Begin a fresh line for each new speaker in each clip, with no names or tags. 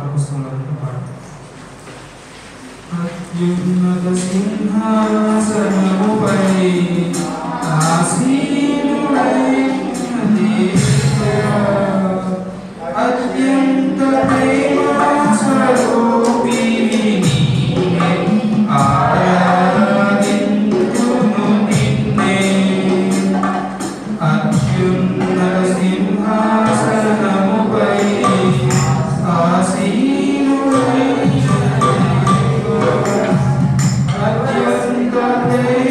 పాటల పుస్తకంలో పాట అత్యున్నత సింహాసనముపై ఆసీనుడైన దేవుడా, అత్యంత ప్రేమ స్వరూపివి నీవే, ఆరాధింతును నిన్నే. అత్యున్నత సింహాసనముపై ఆసీనుడైన దేవుడా, అత్యంత ప్రేమ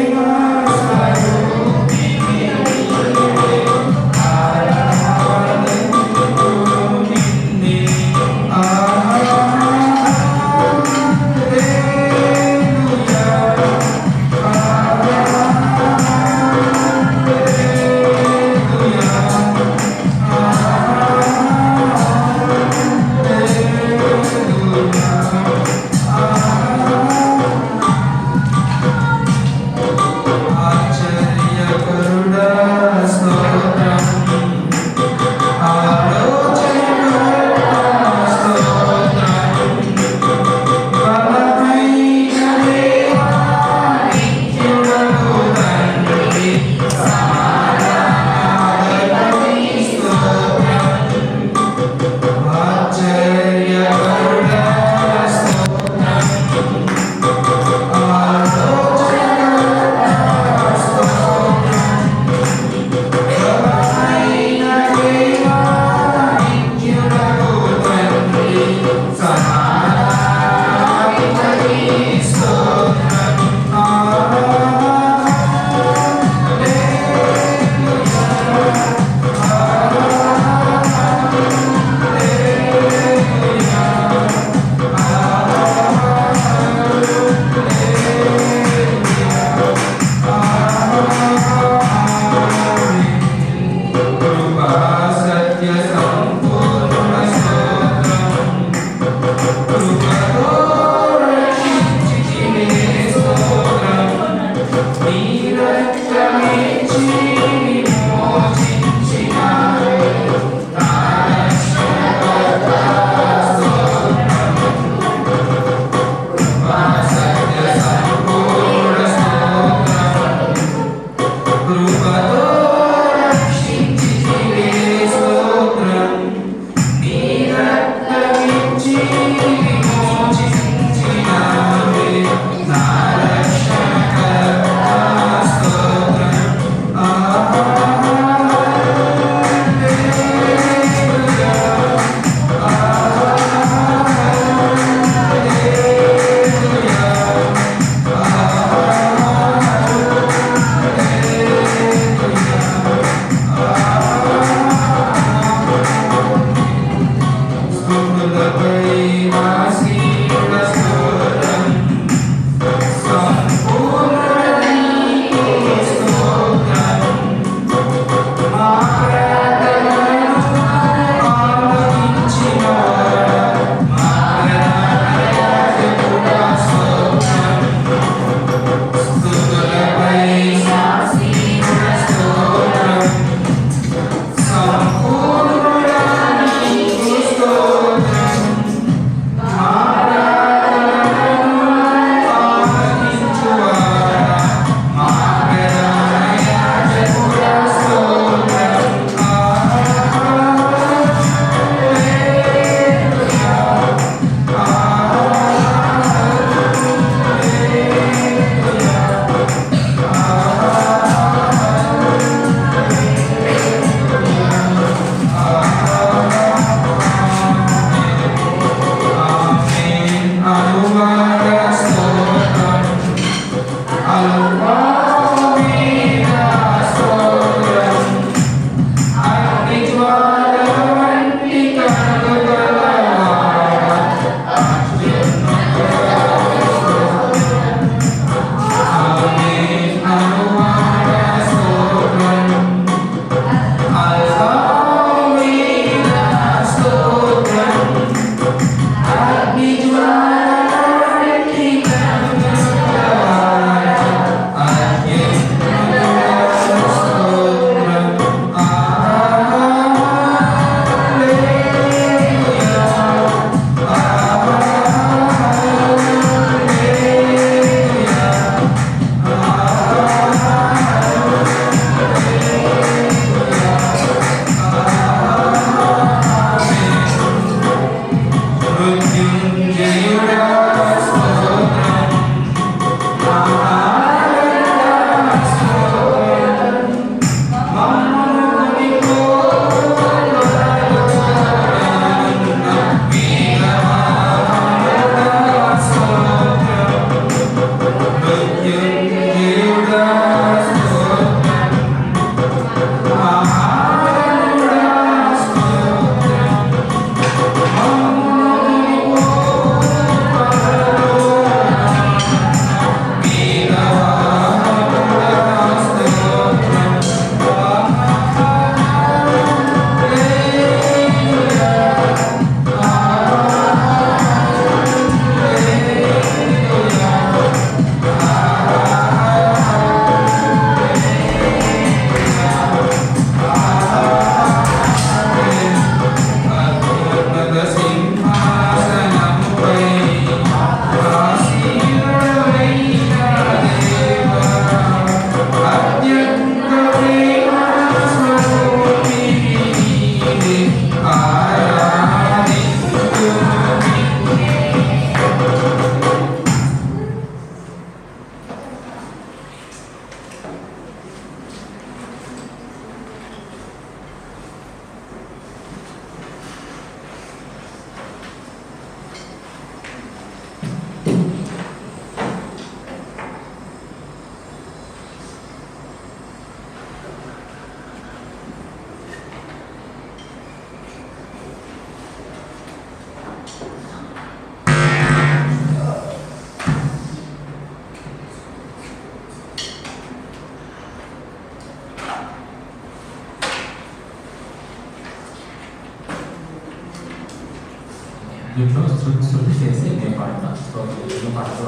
వీటిలో శృతి చేసి నేను పాడతాను స్తోత్రం పాడుతూ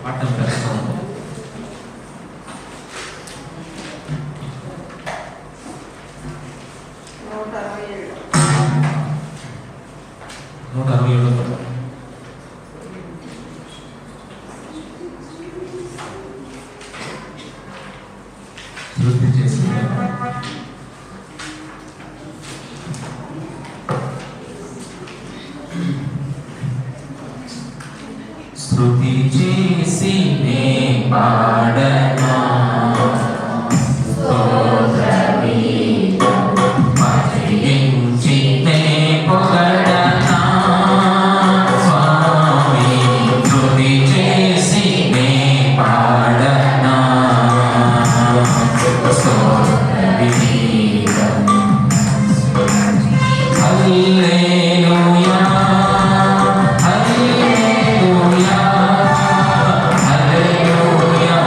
పాడటం కష్టం. నూట 67 శృతి చేసి స్తుతి చేసి నే పాడనా స్తోత్రగీతం పఠించి నే పొగడనా స్వామి స్తుతి చేసి నే పాడనా స్తోత్రగీతం హల్లెలూయా హల్లెలూయా హల్లెలూయా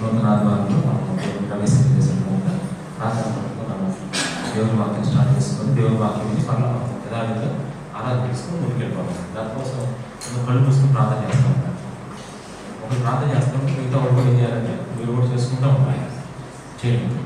నూతన ఆదివారంలో మనం ప్రవేశం చేసిన ప్రార్థన మనము దేవుని వాక్యం స్టార్ట్ చేసుకొని దేవుని వాక్యం నుంచి పర్లా యథావిధిగా ఆరాధన చేసుకొని ముందుకెళ్ళిపోవాలి. దానికోసం మనం కళ్ళు మూసుకొని ప్రార్థన చేస్తూ ఉంటాం. ఒకరు ప్రార్థన చేస్తాం, మిగతా ఒకటి ఏం చేయాలంటే మీరు కూడా చేసుకుంటూ ఉంటాయి. చేయండి.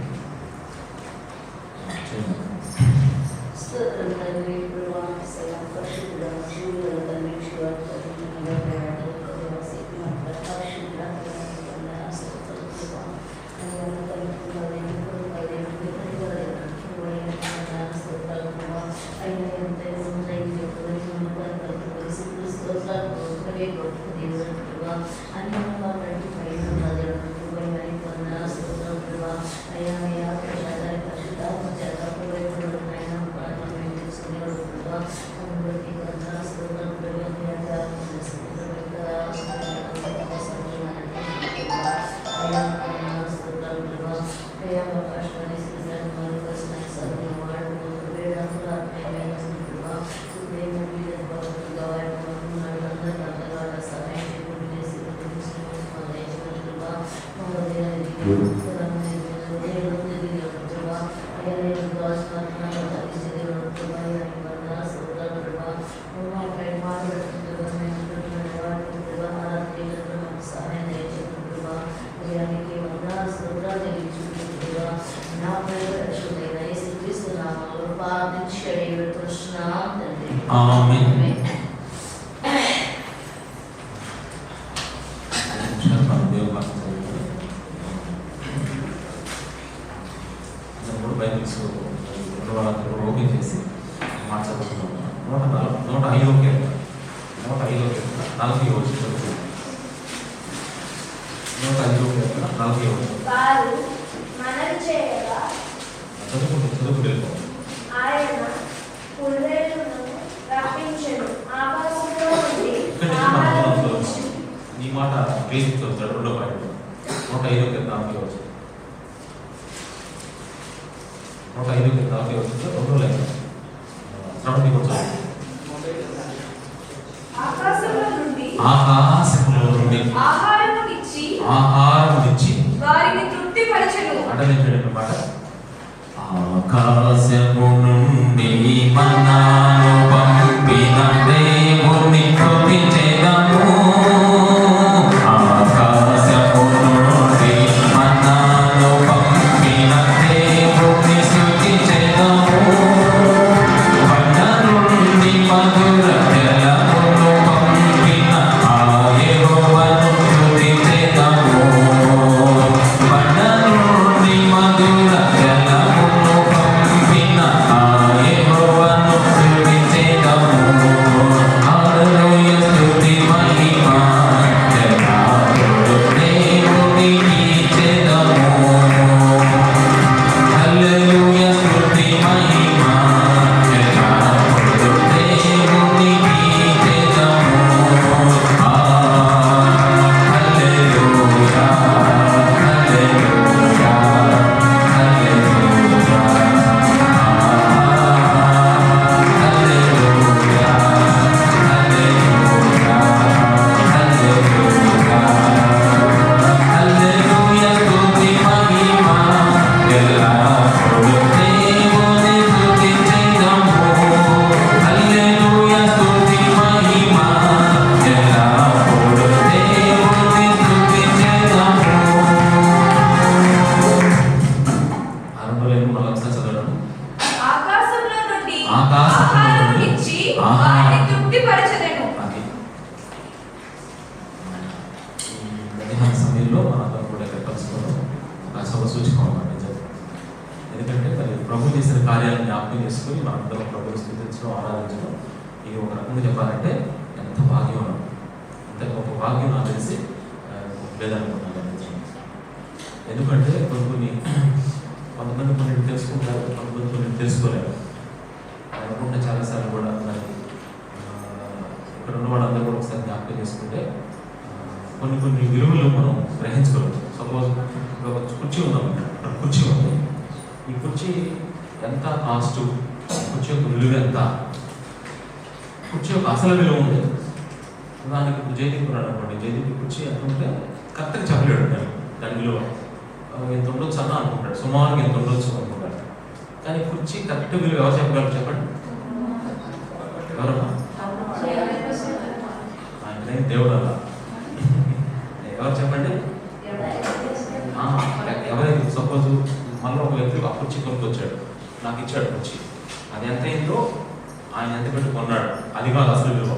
బైబిల్స్ ఓపెన్ చేసి మాట్లాడుతున్నాం. 105 40 వచ్చింది. 105 చదువుకు వెళ్ళిపో. నీ మాట బేసిక్ చదువుతాడు. 2వ పాయింట్ 105 వచ్చింది. 105 వచ్చింది. 2వ లైన్ శ్రవణి కొంచెం ఆకాశంలో నుండి ఆహారమునిచ్చి వారిని తృప్తిపరచెను అన్నమాట. ఆకాశము నుండి మన్నాను పంపిన దేవుని స్తుతించెదము. ఆకాశము నుండి మన్నాను పంపిన దేవుని స్తుతించెదము. వన నుండి మధుర జలమును పంపిన ఆ యెహోవాను స్తుతించెదము. వన నుండి మధుర జలమును పంపిన ఆ యెహోవాను స్తుతించెదము. హల్లెలూయా స్తుతి మహిమ జగములో దేవునికి ఇచ్చెదము. హల్లెలూయా స్తుతి మహిమ జగములో దేవునికి ఇచ్చెదము. హల్లెలూయా హల్లెలూయా హల్లెలూయా హల్లెలూయా హల్లెలూయా స్తుతి మహిమ ఎల్లప్పుడూ దేవుని స్తుతించెదము. హల్లెలూయా స్తుతి మహిమ ఎల్లప్పుడూ దేవుని స్తుతించెదము.
ఆకాశంలో నుండి
ఆకాశంలో నుండి
ఆహారమునిచ్చి వారిని తృప్తిపరచెదను.
మధ్యాహ్న సమయంలో మనందరం కూడా ఇక్కడ కలుసుకోవడం ఒక శుభ సూచకం అన్నమాట. నిజం. ఎందుకంటే మరి ప్రభు చేసిన కార్యాలను జ్ఞాపకం చేసుకుని మనందరం ప్రభుని స్తుతించడం, ఆరాధించడం ఇది ఒక రకంగా చెప్పాలంటే ఎంత భాగ్యం, ఎంత గొప్ప భాగ్యం నాకు తెలిసి లేదనుకున్నాను. నిజం. ఎందుకంటే కొంతమంది కొన్ని తెలుసుకుంటారు, కొంతమంది కొన్ని తెలుసుకోలేరు. అనుకుంటే చాలాసార్లు కూడా మరి ఇక్కడ ఉన్న వాళ్ళందరూ కూడా ఒకసారి జ్ఞాపకం చేసుకుంటే కొన్ని విలువలు మనం గ్రహించుకోవాలి. సపోజ్ ఒక కుర్చీ ఉందాం, కుర్చీ ఉంది. ఈ కుర్చీ ఎంత కాస్ట్, కుర్చీ యొక్క విలువ ఎంత, కుర్చీ యొక్క అసలు విలువ ఉంది. దానికి ఇప్పుడు జయదీప్ ఉన్నాడు అనుకోండి, జయదీప్ కుర్చీ ఎంత ఉంటే కరెక్ట్గా చెప్పలేడు దాని విలువ ఎంత ఉండొచ్చు అన్న అనుకుంటాడు, సుమారుగా ఎంత ఉండొచ్చు అనుకుంటాడు. కానీ కుర్చీ కరెక్ట్ విలువ ఎవరు చెప్పగలరు చెప్పండి? ఎవరమ్మా? ఆయన దేవుడు అలా ఎవరు చెప్పండి? ఎవరైతే సపోజ్ మళ్ళీ ఒక వ్యక్తి ఆ కుర్చీ కొనుక్కొచ్చాడు, నాకు ఇచ్చాడు కుర్చీ, అది ఎంత అయిందో ఆయన ఎంత పెట్టి కొన్నాడు, అది కాదు అసలు విలువ.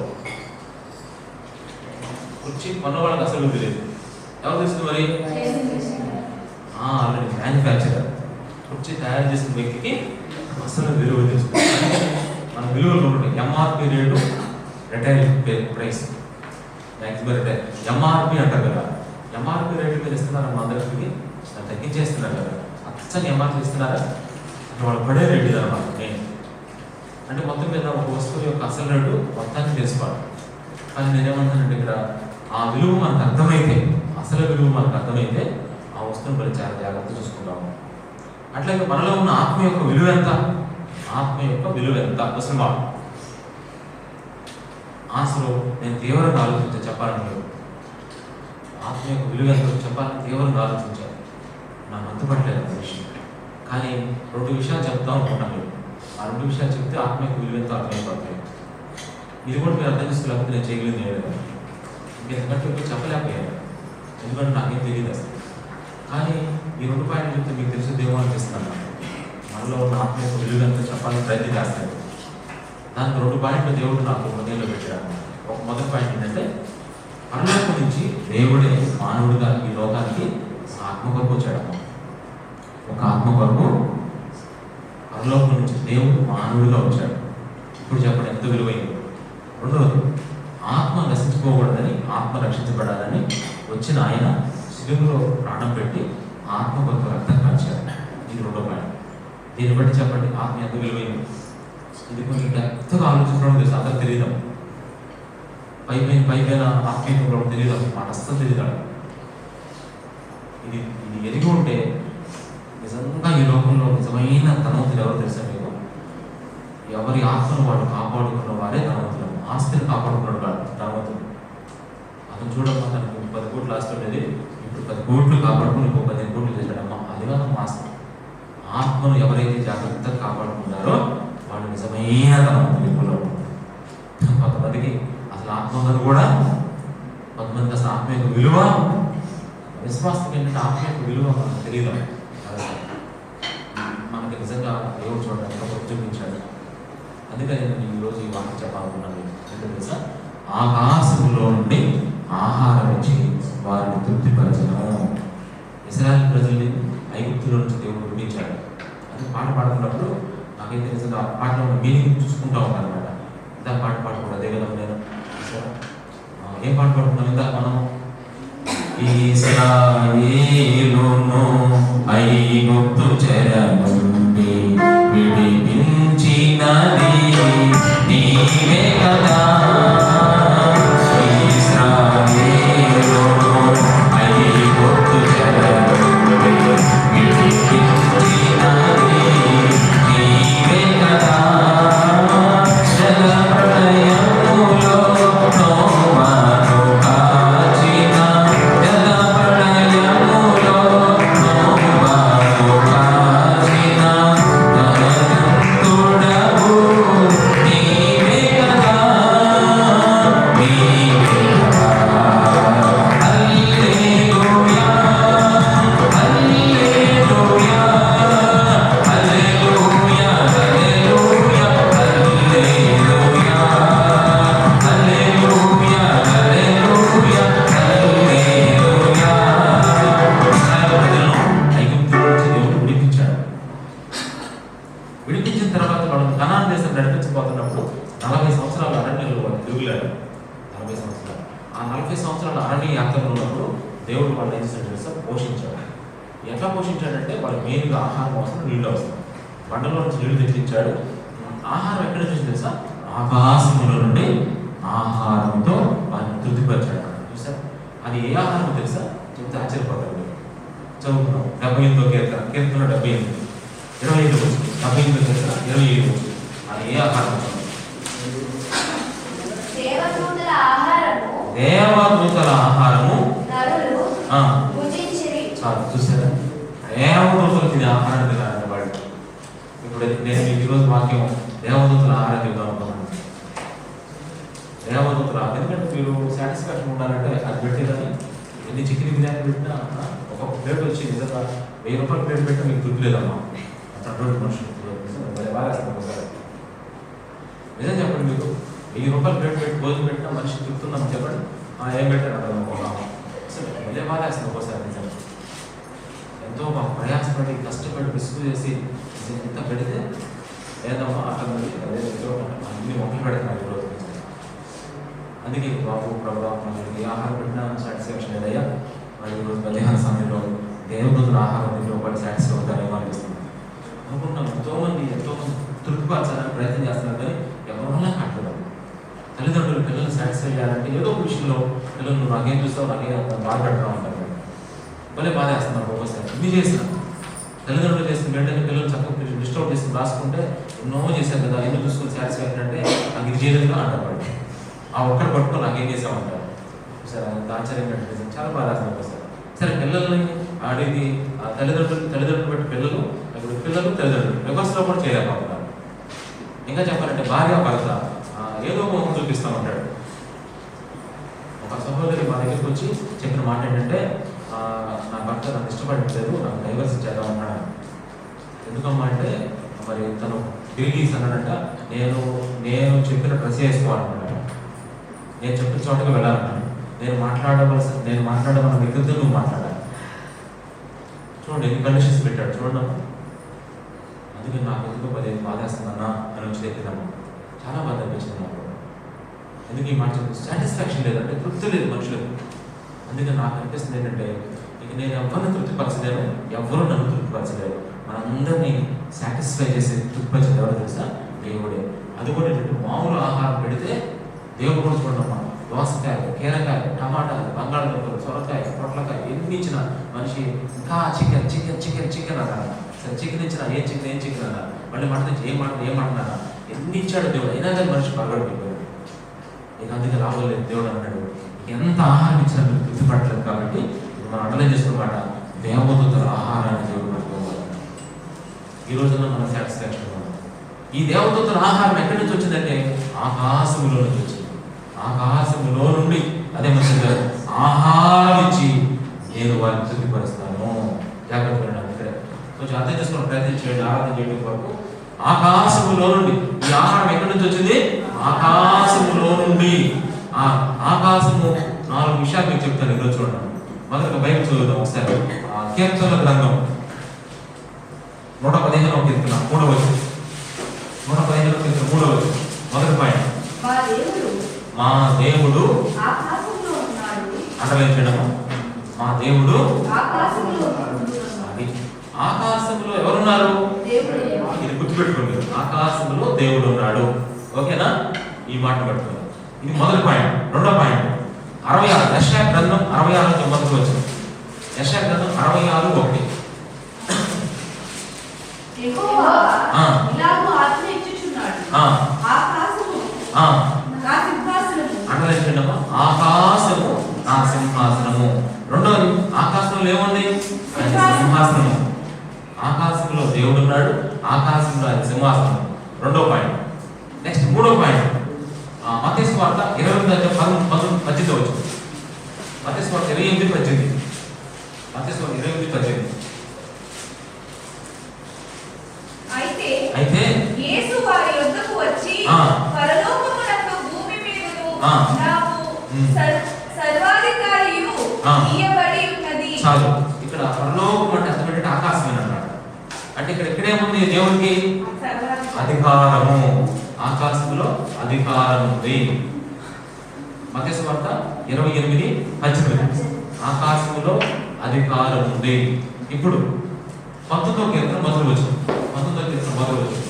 కుర్చీ కొన్న వాళ్ళకి అసలు విలువ తెలియదు. ఎవరు తెలుస్తుంది మరి? ఆల్రెడీ మ్యానుఫ్యాక్చరర్ కుర్చీ తయారు చేసిన వ్యక్తికి అసలు విలువ తెలుస్తుంది. మన విలువలు ఉంటాయి. MRP rate, retail price, maximum retail. MRP అంటారు కదా, ఎంఆర్పి రేటు మీద ఇస్తున్నారు మా అందరికి, తగ్గించేస్తున్నారు కదా, అచ్చని ఎంఆర్పి ఇస్తున్నారా అంటే వాళ్ళు పడే రేటు ఇదన్నమాట. నేను అంటే మొత్తం మీద ఒక వస్తువు యొక్క అసలు రేటు మొత్తాన్ని తెలుసుకోవాలి. కానీ నేనేమంటానంటే ఇక్కడ ఆ విలువ మనకు అర్థమైతే, అసలు విలువ మనకు అర్థమైతే ఆ వస్తువుని మరి చాలా జాగ్రత్త చూసుకుంటాము. అట్లాగే మనలో ఉన్న ఆత్మ యొక్క విలువ ఎంత? ఆత్మ యొక్క విలువ ఎంత? Question mark. అసలు నేను తీవ్రంగా ఆలోచించాను చెప్పాలని మీరు ఆత్మ యొక్క విలువ ఎంత చెప్పాలని తీవ్రంగా ఆలోచించాను. నాకు అంతుపట్టలేదు ఆ విషయం. కానీ 2 విషయాలు చెప్తాం అనుకుంటాను. మీరు ఆ 2 విషయాలు చెప్తే ఆత్మ యొక్క విలువ ఎంత అర్థమైపోతుంది. ఇది కూడా మీరు అర్థం చేసుకోలేకపోతే నేను చేయగలిగింది లేదు. ఇంకెందుకంటే ఇప్పుడు చెప్పలేకపోయాను, ఎందుకంటే నాకేం తెలియదు అసలు. కానీ ఈ 2 పాయింట్లు చెప్తే మీకు తెలిసేదేమో అనిపిస్తున్నాను. మనలో ఉన్న ఆత్మ యొక్క విలువ ఎంత చెప్పాలని ప్రయత్నం చేస్తాను. దానికి 2 పాయింట్లు దేవుడు నాకు హృదయంలో పెట్టాడు. ఒక మొదటి పాయింట్ ఏంటంటే, పరలోకం నుంచి దేవుడే మానవుడిగా ఈ లోకానికి ఆత్మ కొరకు వచ్చాడు. ఒక ఆత్మ కొరకు పరలోకం నుంచి దేవుడు మానవుడిగా వచ్చాడు. ఇప్పుడు చెప్పండి ఎంత విలువైంది. రెండవది, ఆత్మ నశించుకోకూడదని, ఆత్మ రక్షించబడాలని వచ్చిన ఆయన శిలువలో ప్రాణం పెట్టి ఆత్మ కొరకు రక్తం కాల్చాడు. ఇది 2వ పాయింట్. దీన్ని బట్టి చెప్పండి ఆత్మ ఎంత విలువైంది. ఇది కొంచెం డెప్త్గా ఆలోచించడం తెలుసు, అందరూ తెలియదాం. పైపైన ఆత్మీయంలో తెలియదాం, మాట అస్తం తెలియదాం. ఇది ఎరిగి ఉంటే నిజంగా ఈ లోకంలో నిజమైన ధనవంతులు ఎవరు తెలుసా మీకు? ఎవరి ఆత్మను వాడు కాపాడుకున్న వారే ధనవంతులు. ఆస్తిని కాపాడుకున్నాడు వాడు ధనవంతుడు. అతను చూడమ్మా, తనకు 10 కోట్లు ఆస్తి ఉండేది, ఇప్పుడు 10 కోట్లు కాపాడుకుని ఇంకో 15 కోట్లు చేశాడమ్మా. అది కాదమ్మా ఆస్తి. ఆత్మను ఎవరైతే జాగ్రత్తగా కాపాడుకుంటారో వాళ్ళు నిజమైన ధనవంతులు. ఇప్పుడు కొంతమందికి అసలు ఆత్మ ఉందని కూడా, కొంతమంది అసలు ఆత్మ యొక్క విలువ, విశ్వాసం ఏంటంటే ఆత్మ యొక్క విలువ మనకు తెలియదు. మనకి నిజంగా దేవుడు చూడడానికి ఒక చూపించాడు. అందుకని నేను ఈరోజు ఈ వాక్యం చెప్పాలనుకున్నాను. ఎందుకంటే తెలుసా, ఆకాశంలో నుండి ఆహారం ఇచ్చి వారిని తృప్తిపరచను. ఇశ్రాయేలు ప్రజల్ని ఐగుప్తులో నుంచి దేవుడు విడిపించాడు. అది పాట పాడుతున్నప్పుడు నాకైతే నిజంగా ఆ పాటలో ఉన్న మీనింగ్ చూసుకుంటా ఉంటాను అనమాట. ఇందా పాట పాడుకుంటా అదే కదా నేను ఏం పాట పాడుకున్నాం ఇందాక మనం? ఇశ్రాయేలును ఐగుప్తు చెర నుండి విడిపించినది నీవే కదా. ఇశ్రాయేలును ఐగుప్తు చెర నుండి విడిపించినది నీవే కదా. జలప్రళయములో నోవాను కాచిన, జలప్రళయములో నోవాను కాచిన ధనవంతుడవు నీవే కదా. నీవే కదా. హల్లెలూయా, హల్లెలూయా, హల్లెలూయా, హల్లెలూయా, హల్లెలూయా, హల్లెలూయా, హల్లెలూయా, హల్లెలూయా. ప్రజలను ఐగుప్తు నుంచి దేవుడు విడిపించాడు. విడిపించిన తర్వాత వాళ్ళు కనాన్ దేశం నడిపించబోతున్నప్పుడు 40 సంవత్సరాలు అరణ్యంలో వాళ్ళు తిరుగులారు. 40 సంవత్సరాలు. ఆ 40 సంవత్సరాల అరణ్య యాత్రలో ఉన్నప్పుడు దేవుడు వాళ్ళు ఏం చేశాడు తెలుసా? పోషించాడు. ఎట్లా పోషించాడంటే వాళ్ళు మెయిన్గా ఆహారం అవసరం, నీళ్ళు అవసరం. బండలో నుంచి నీళ్లు తెప్పించాడు. ఆహారం ఎక్కడ నుంచి తెలుసా? ఆకాశంలో నుండి ఆహారంతో వారిని తృప్తిపరిచాడు. చూసారు? అది ఏ ఆహారం తెలుసా? చెప్తే ఆశ్చర్యపోతాడు. చదువుకున్నాం 78వ కీర్తన, కీర్తన 78, 25 వచ్చింది. 78వ కీర్తన 25 వచ్చింది. అది ఏ ఆహారం?
దేవదూతల ఆహారము
దేవదూతల ఆహారము
నరులు భుజించిరి.
చాలు. చూసారా, దేవదూతలు తినే ఆహారం తినాలని వాళ్ళు. ఇప్పుడు నేను మీకు ఈరోజు వాక్యం దేవదూతల ఆహారం తిందాం అనుకున్నాను. దేవదూతల, ఎందుకంటే మీరు సాటిస్ఫాక్షన్ ఉండాలంటే అది పెట్టేదని ఎన్ని చికెన్ బిర్యానీ పెట్టినా ఒక ప్లేట్ వచ్చి నిజంగా 1000 రూపాయల ప్లేట్ పెట్టినా మీకు దొరికిలేదమ్మా. అటువంటి మనుషులు బాగా ఒకసారి నిజం చెప్పండి, మీకు 1000 రూపాయల ప్లేట్ పెట్టి భోజనం పెట్టినా మనిషి తిరుగుతున్నాం చెప్పండి. ఏం పెట్టారు అక్కడ అసలు భలే బాధేస్తుంది ఒక్కోసారి. నిజం ఎంతో మాకు ప్రయాసపడి కష్టపడి విసుగు చేసి ఎంత పెడితే ఏదమ్మా అక్కడ అదే అన్ని మొక్కలు పెడుతున్నాయి ఈరోజు. అందుకే బాబు ప్రభావం ఈ ఆహారం పెట్టినా సాటిస్ఫాక్షన్ లేదయ్యా. మరి ఈరోజు మధ్యాహ్న సమయంలో దేవుని ఆహారం తింటే ఒకటి సాటిస్ఫై అవుతారేమో అనిపిస్తుంది. అనుకుంటున్నాం ఎంతోమంది తృప్తిపరచాలని ప్రయత్నం చేస్తున్నారు, కానీ ఎవరైనా కావట్లేదు. తల్లిదండ్రులు పిల్లల్ని సాటిస్ఫై చేయాలంటే ఏదో ఒక విషయంలో పిల్లలు నువ్వు నాకేం చూస్తావు నాకే బాధ పెట్టడం అంటారు. భలే బాధ వేస్తున్నారు ఒక్కోసారి. ఇన్ని చేసిన తల్లిదండ్రులు చేసిన వెంటనే పిల్లలు చక్కగా డిస్టర్బ్ చేసి రాసుకుంటే ఎన్నో చేశారు కదా, ఎన్నో చూసుకొని సాటిస్ఫై అంటే నాకు ఇది చేయలేదుగా అంటారు. ఆ ఒక్కటి పట్టుకొని నాకేం చేసామంటారు. సరే అంత ఆశ్చర్యంగా చాలా బాధ వేస్తున్నారు సార్. సరే పిల్లల్ని ఆడేది తల్లిదండ్రులు బట్టి పిల్లలు తల్లిదండ్రులు రివర్స్లో కూడా చేయలేకపోతున్నారు. ఇంకా చెప్పాలంటే భార్య భర్త ఏదో ఒక చూపిస్తూ ఉంటాడు. ఒక సహోదరి మా దగ్గరికి వచ్చి చెప్పిన మాట ఏంటంటే, నా భర్త నాకు ఇష్టపడట్లేదు, నాకు డైవర్స్ చేద్దాం అన్నాడు. ఎందుకమ్మా అంటే మరి తను రిలీజ్ అన్నాడంట, నేను చెప్పిన డ్రెస్ వేసుకోవాలన్నాడు, నేను చెప్పిన చోటకి వెళ్ళాలన్నాడు, నేను మాట్లాడమన్న వ్యక్తితో నువ్వు మాట్లాడాలి. చూడండి ఎన్ని కండిషన్స్ పెట్టాడు చూడండి. అందుకే నాకు ఎందుకో పది బాధేస్తుందన్నా అని వచ్చి తెప్పిదమ్మా. చాలా బాధ అనిపించింది నాకు. ఎందుకు ఈ మాట సాటిస్ఫాక్షన్ లేదంటే తృప్తి లేదు మనుషులకు. అందుకే నాకు అనిపిస్తుంది ఏంటంటే, ఇక నేను ఎవరిని తృప్తిపరచలేను, ఎవరు నన్ను తృప్తిపరచలేరు. మనందరినీ సాటిస్ఫై చేసే తృప్తిపరిచేది ఎవరు తెలుసా? దేవుడే. అది కూడా ఏంటంటే మామూలు ఆహారం పెడితే దేవుడు కూడా చూడమ్మా, దోసకాయలు, కీరకాయలు, టమాటాలు, బంగాళదుంపలు, సొరకాయ, పొట్లకాయ ఎన్ని ఇచ్చిన మనిషి ఇంకా చికెన్ చికెన్ చికెన్ చికెన్ అన్నారు. సరే చికెన్ ఇచ్చిన ఏం చికెన్ అన్నారు. మళ్ళీ మటన్ ఇచ్చి ఏం అంటున్నారా? ఎన్ని ఇచ్చాడు దేవుడు, అయినా కానీ మనిషి పగలబడిపోయాడు. ఇక అందుకే రావలేదు దేవుడు అన్నాడు, ఎంత ఆహారం ఇచ్చినా మీరు తృప్తిపడలేదు కాబట్టి మనం అర్థం చేసుకోమాట దేవదూతల ఆహారాన్ని దేవుడు పట్టుకోవాలి. ఈ రోజున మన సాటిస్ఫాక్షన్ ఈ దేవదూతల ఆహారం ఎక్కడి నుంచి వచ్చిందంటే ఆకాశములో నుంచి వచ్చింది. ఆకాశములో నుండి అదే మంచిగా ఆహారం ఇచ్చి నేను వారిని తృప్తిపరుస్తాను. జాగ్రత్తగా ఇక్కడ కొంచెం అర్థం చేసుకోవడం ప్రయత్నం చేయండి. ఆరాధన చేయడం వరకు ఆకాశములో నుండి ఈ ఆహారం ఎక్కడి నుంచి వచ్చింది? ఆకాశములో నుండి. ఆకాశము 4 విషయాలు మీకు చెప్తాను ఈరోజు చూడండి. మొదటి బైబిల్ చదువుదాం ఒకసారి. కీర్తనల గ్రంథం 115వ కీర్తన 3వ వచనం. 115వ కీర్తన 3వ వచనం మొదటి పాయింట్. మా దేవుడు అంటలేంచడము. మా దేవుడు ఆకాశంలో ఎవరున్నారు? ఇది గుర్తుపెట్టుకోండి, ఆకాశంలో దేవుడు ఉన్నాడు. ఓకేనా? ఈ మాట పట్టుకోండి. ఇది మొదటి పాయింట్. రెండో పాయింట్ 66 యెషయా గ్రంథం 66 మొదటి వచనం. యెషయా గ్రంథం 66:1. అంటలేంచడము ఆకాశము నా సింహాసనము. రెండోది ఆకాశంలో ఏముంది? సింహాసనము. ఆకాశంలో దేవుడు ఉన్నాడు, ఆకాశంలో అది సింహాసనం. రెండో పాయింట్. నెక్స్ట్ మూడో పాయింట్ మత్తయి సువార్త 28:18 వచ్చింది. మత్తయి సువార్త 28:18. మత్తయి సువార్త 28:18. అయితే
యేసు వారి యొద్దకు వచ్చి పరలోకమునందు భూమి మీదను నాకు సర్వాధికారియు ఇయ్యబడి ఉన్నది.
చాలు. ఇక్కడ పరలోకం అంటే అర్థం ఏంటంటే ఆకాశమే అన్నాడు. అంటే ఇక్కడ ఎక్కడేముంది? దేవుడికి అధికారము. ఆకాశంలో అధికారం ఉంది. మత్తయి సువార్త 28:18. ఆకాశంలో అధికారం ఉంది. ఇప్పుడు 19వ కీర్తన మొదలు వచ్చింది. 19వ కీర్తన మొదలు వచ్చింది.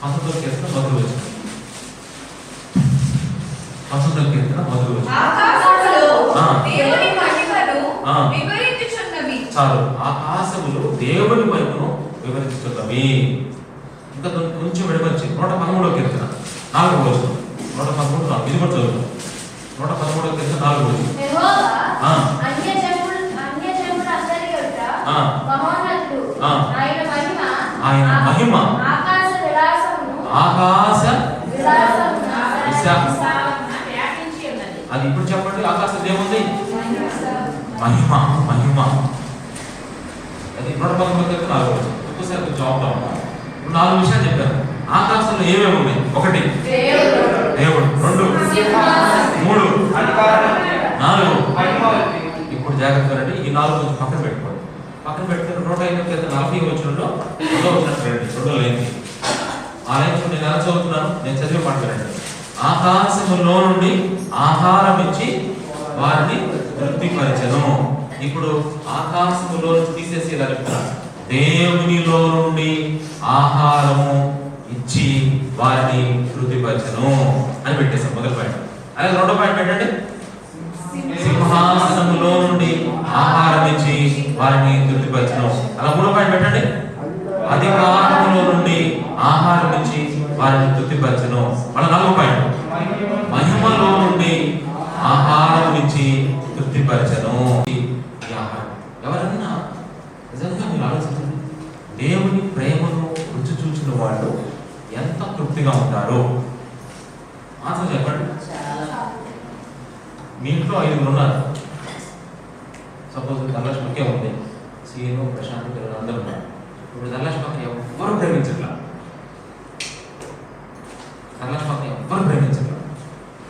19వ కీర్తన మొదలు వచ్చింది. 19వ కీర్తన మొదలు వచ్చింది. చాలు. ఆకాశములు దేవుని వైపును వివరించుతున్నవి. ఇంకా కొంచెం విడమర్చి 113వ కీర్తన 4వ వచనం. 113 ఇది కూడా చదువుతాం. 113వ కీర్తన 4వ వచనం. ఆయన మహిమ
ఆకాశ వ్యాపించి ఉన్నది.
అది ఇప్పుడు చెప్పండి, ఆకాశం ఏముంది? మహిమ. మహిమ అది 119 ఒక్కసారి కొంచెం ఆపుతా ఉన్నా. 4 విషయాలు చెప్పారు. ఆకాశంలో ఏమేమి ఉన్నాయి? 1 దేవుడు, 2 3 4. ఇప్పుడు జాగ్రత్త రండి, ఈ 4 కొంచెం పక్కన పెట్టుకోండి. పక్కన పెట్టుకుని 140 వచ్చినలో 2 వచ్చినట్టు రండి. 2 లైన్ ఆ లైన్ నేను ఎలా చదువుతున్నాను, నేను చదివే మాట్లాడండి. ఆకాశములో నుండి ఆహారం ఇచ్చి వారిని తృప్తిపరచెను. ఇప్పుడు ఆకాశములో నుంచి తీసేసి ఇలా చెప్తున్నా, దేవునిలో నుండి ఆహారము ఇచ్చి వారిని తృప్తిపరచెను అని పెట్టేసాం మొదటి పాయింట్. అలాగే 2వ పాయింట్ పెట్టండి, సింహాసనములో నుండి ఆహారం ఇచ్చి వారిని తృప్తిపరచెను. అలా 3వ పాయింట్ పెట్టండి, అధికారములో నుండి ఆహారం ఇచ్చి వారిని తృప్తిపరచెను. మళ్ళీ 4వ పాయింట్, మహిమలో నుండి ఆహారం ఇచ్చి తృప్తిపరచెను. ఎవరన్నా నిజంగా మీరు ఆలోచించండి, దేవుని ప్రేమను రుచి చూచిన వాళ్ళు ఎంత తృప్తిగా ఉంటారు? మాత్రం చెప్పండి. మీ ఇంట్లో 5 ఉన్నారు. సపోజ్ ధనలక్ష్మికే ఉంది, సీను, ప్రశాంత్, పిల్లలు అందరూ ఉన్నారు. ఇప్పుడు ధనలక్ష్మికి ఎవ్వరు ప్రేమించట్లా, ధనలక్ష్మికి ఎవ్వరు ప్రేమించట్లా.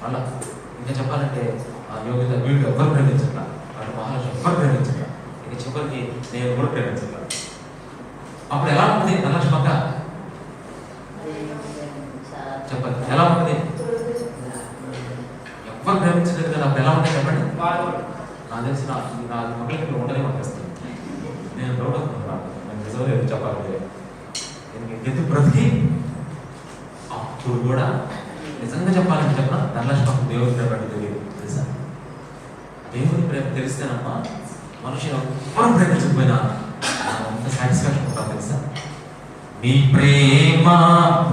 అలా ఇంకా చెప్పాలంటే ఆ యోగిత వీళ్ళు ఎవ్వరు ప్రేమించట్లా, వాళ్ళు మహాలక్ష్మి ఎవ్వరు ప్రేమించట్లా, ఇక చివరికి నేను కూడా ప్రేమించట్లా. అప్పుడు ఎలా ఉంటుంది ధనలక్ష్మి అక్క? చెప్పండి, ఎలా ఉంటుంది? ఎవ్వరు ప్రేమించలేదు కదా, అప్పుడు ఎలా ఉంటుంది చెప్పండి? నాకు తెలిసి నా మగలకి ఉండనే పంపిస్తుంది. నేను డౌట్ అవుతున్నాను, నేను నిజంగా ఎదురు చెప్పాలి. నేను ఎదురు బ్రతికి అప్పుడు కూడా నిజంగా చెప్పాలని చెప్పిన ధనలక్ష్మి దేవుని ప్రేమ అంటే తెలియదు తెలుసా? దేవుని ప్రేమ తెలిస్తేనమ్మా మనుషులు ఎవ్వరు ప్రేమించకపోయినా అంత సాటిస్ఫాక్షన్ ఉంటాను తెలుసా? నీ ప్రేమ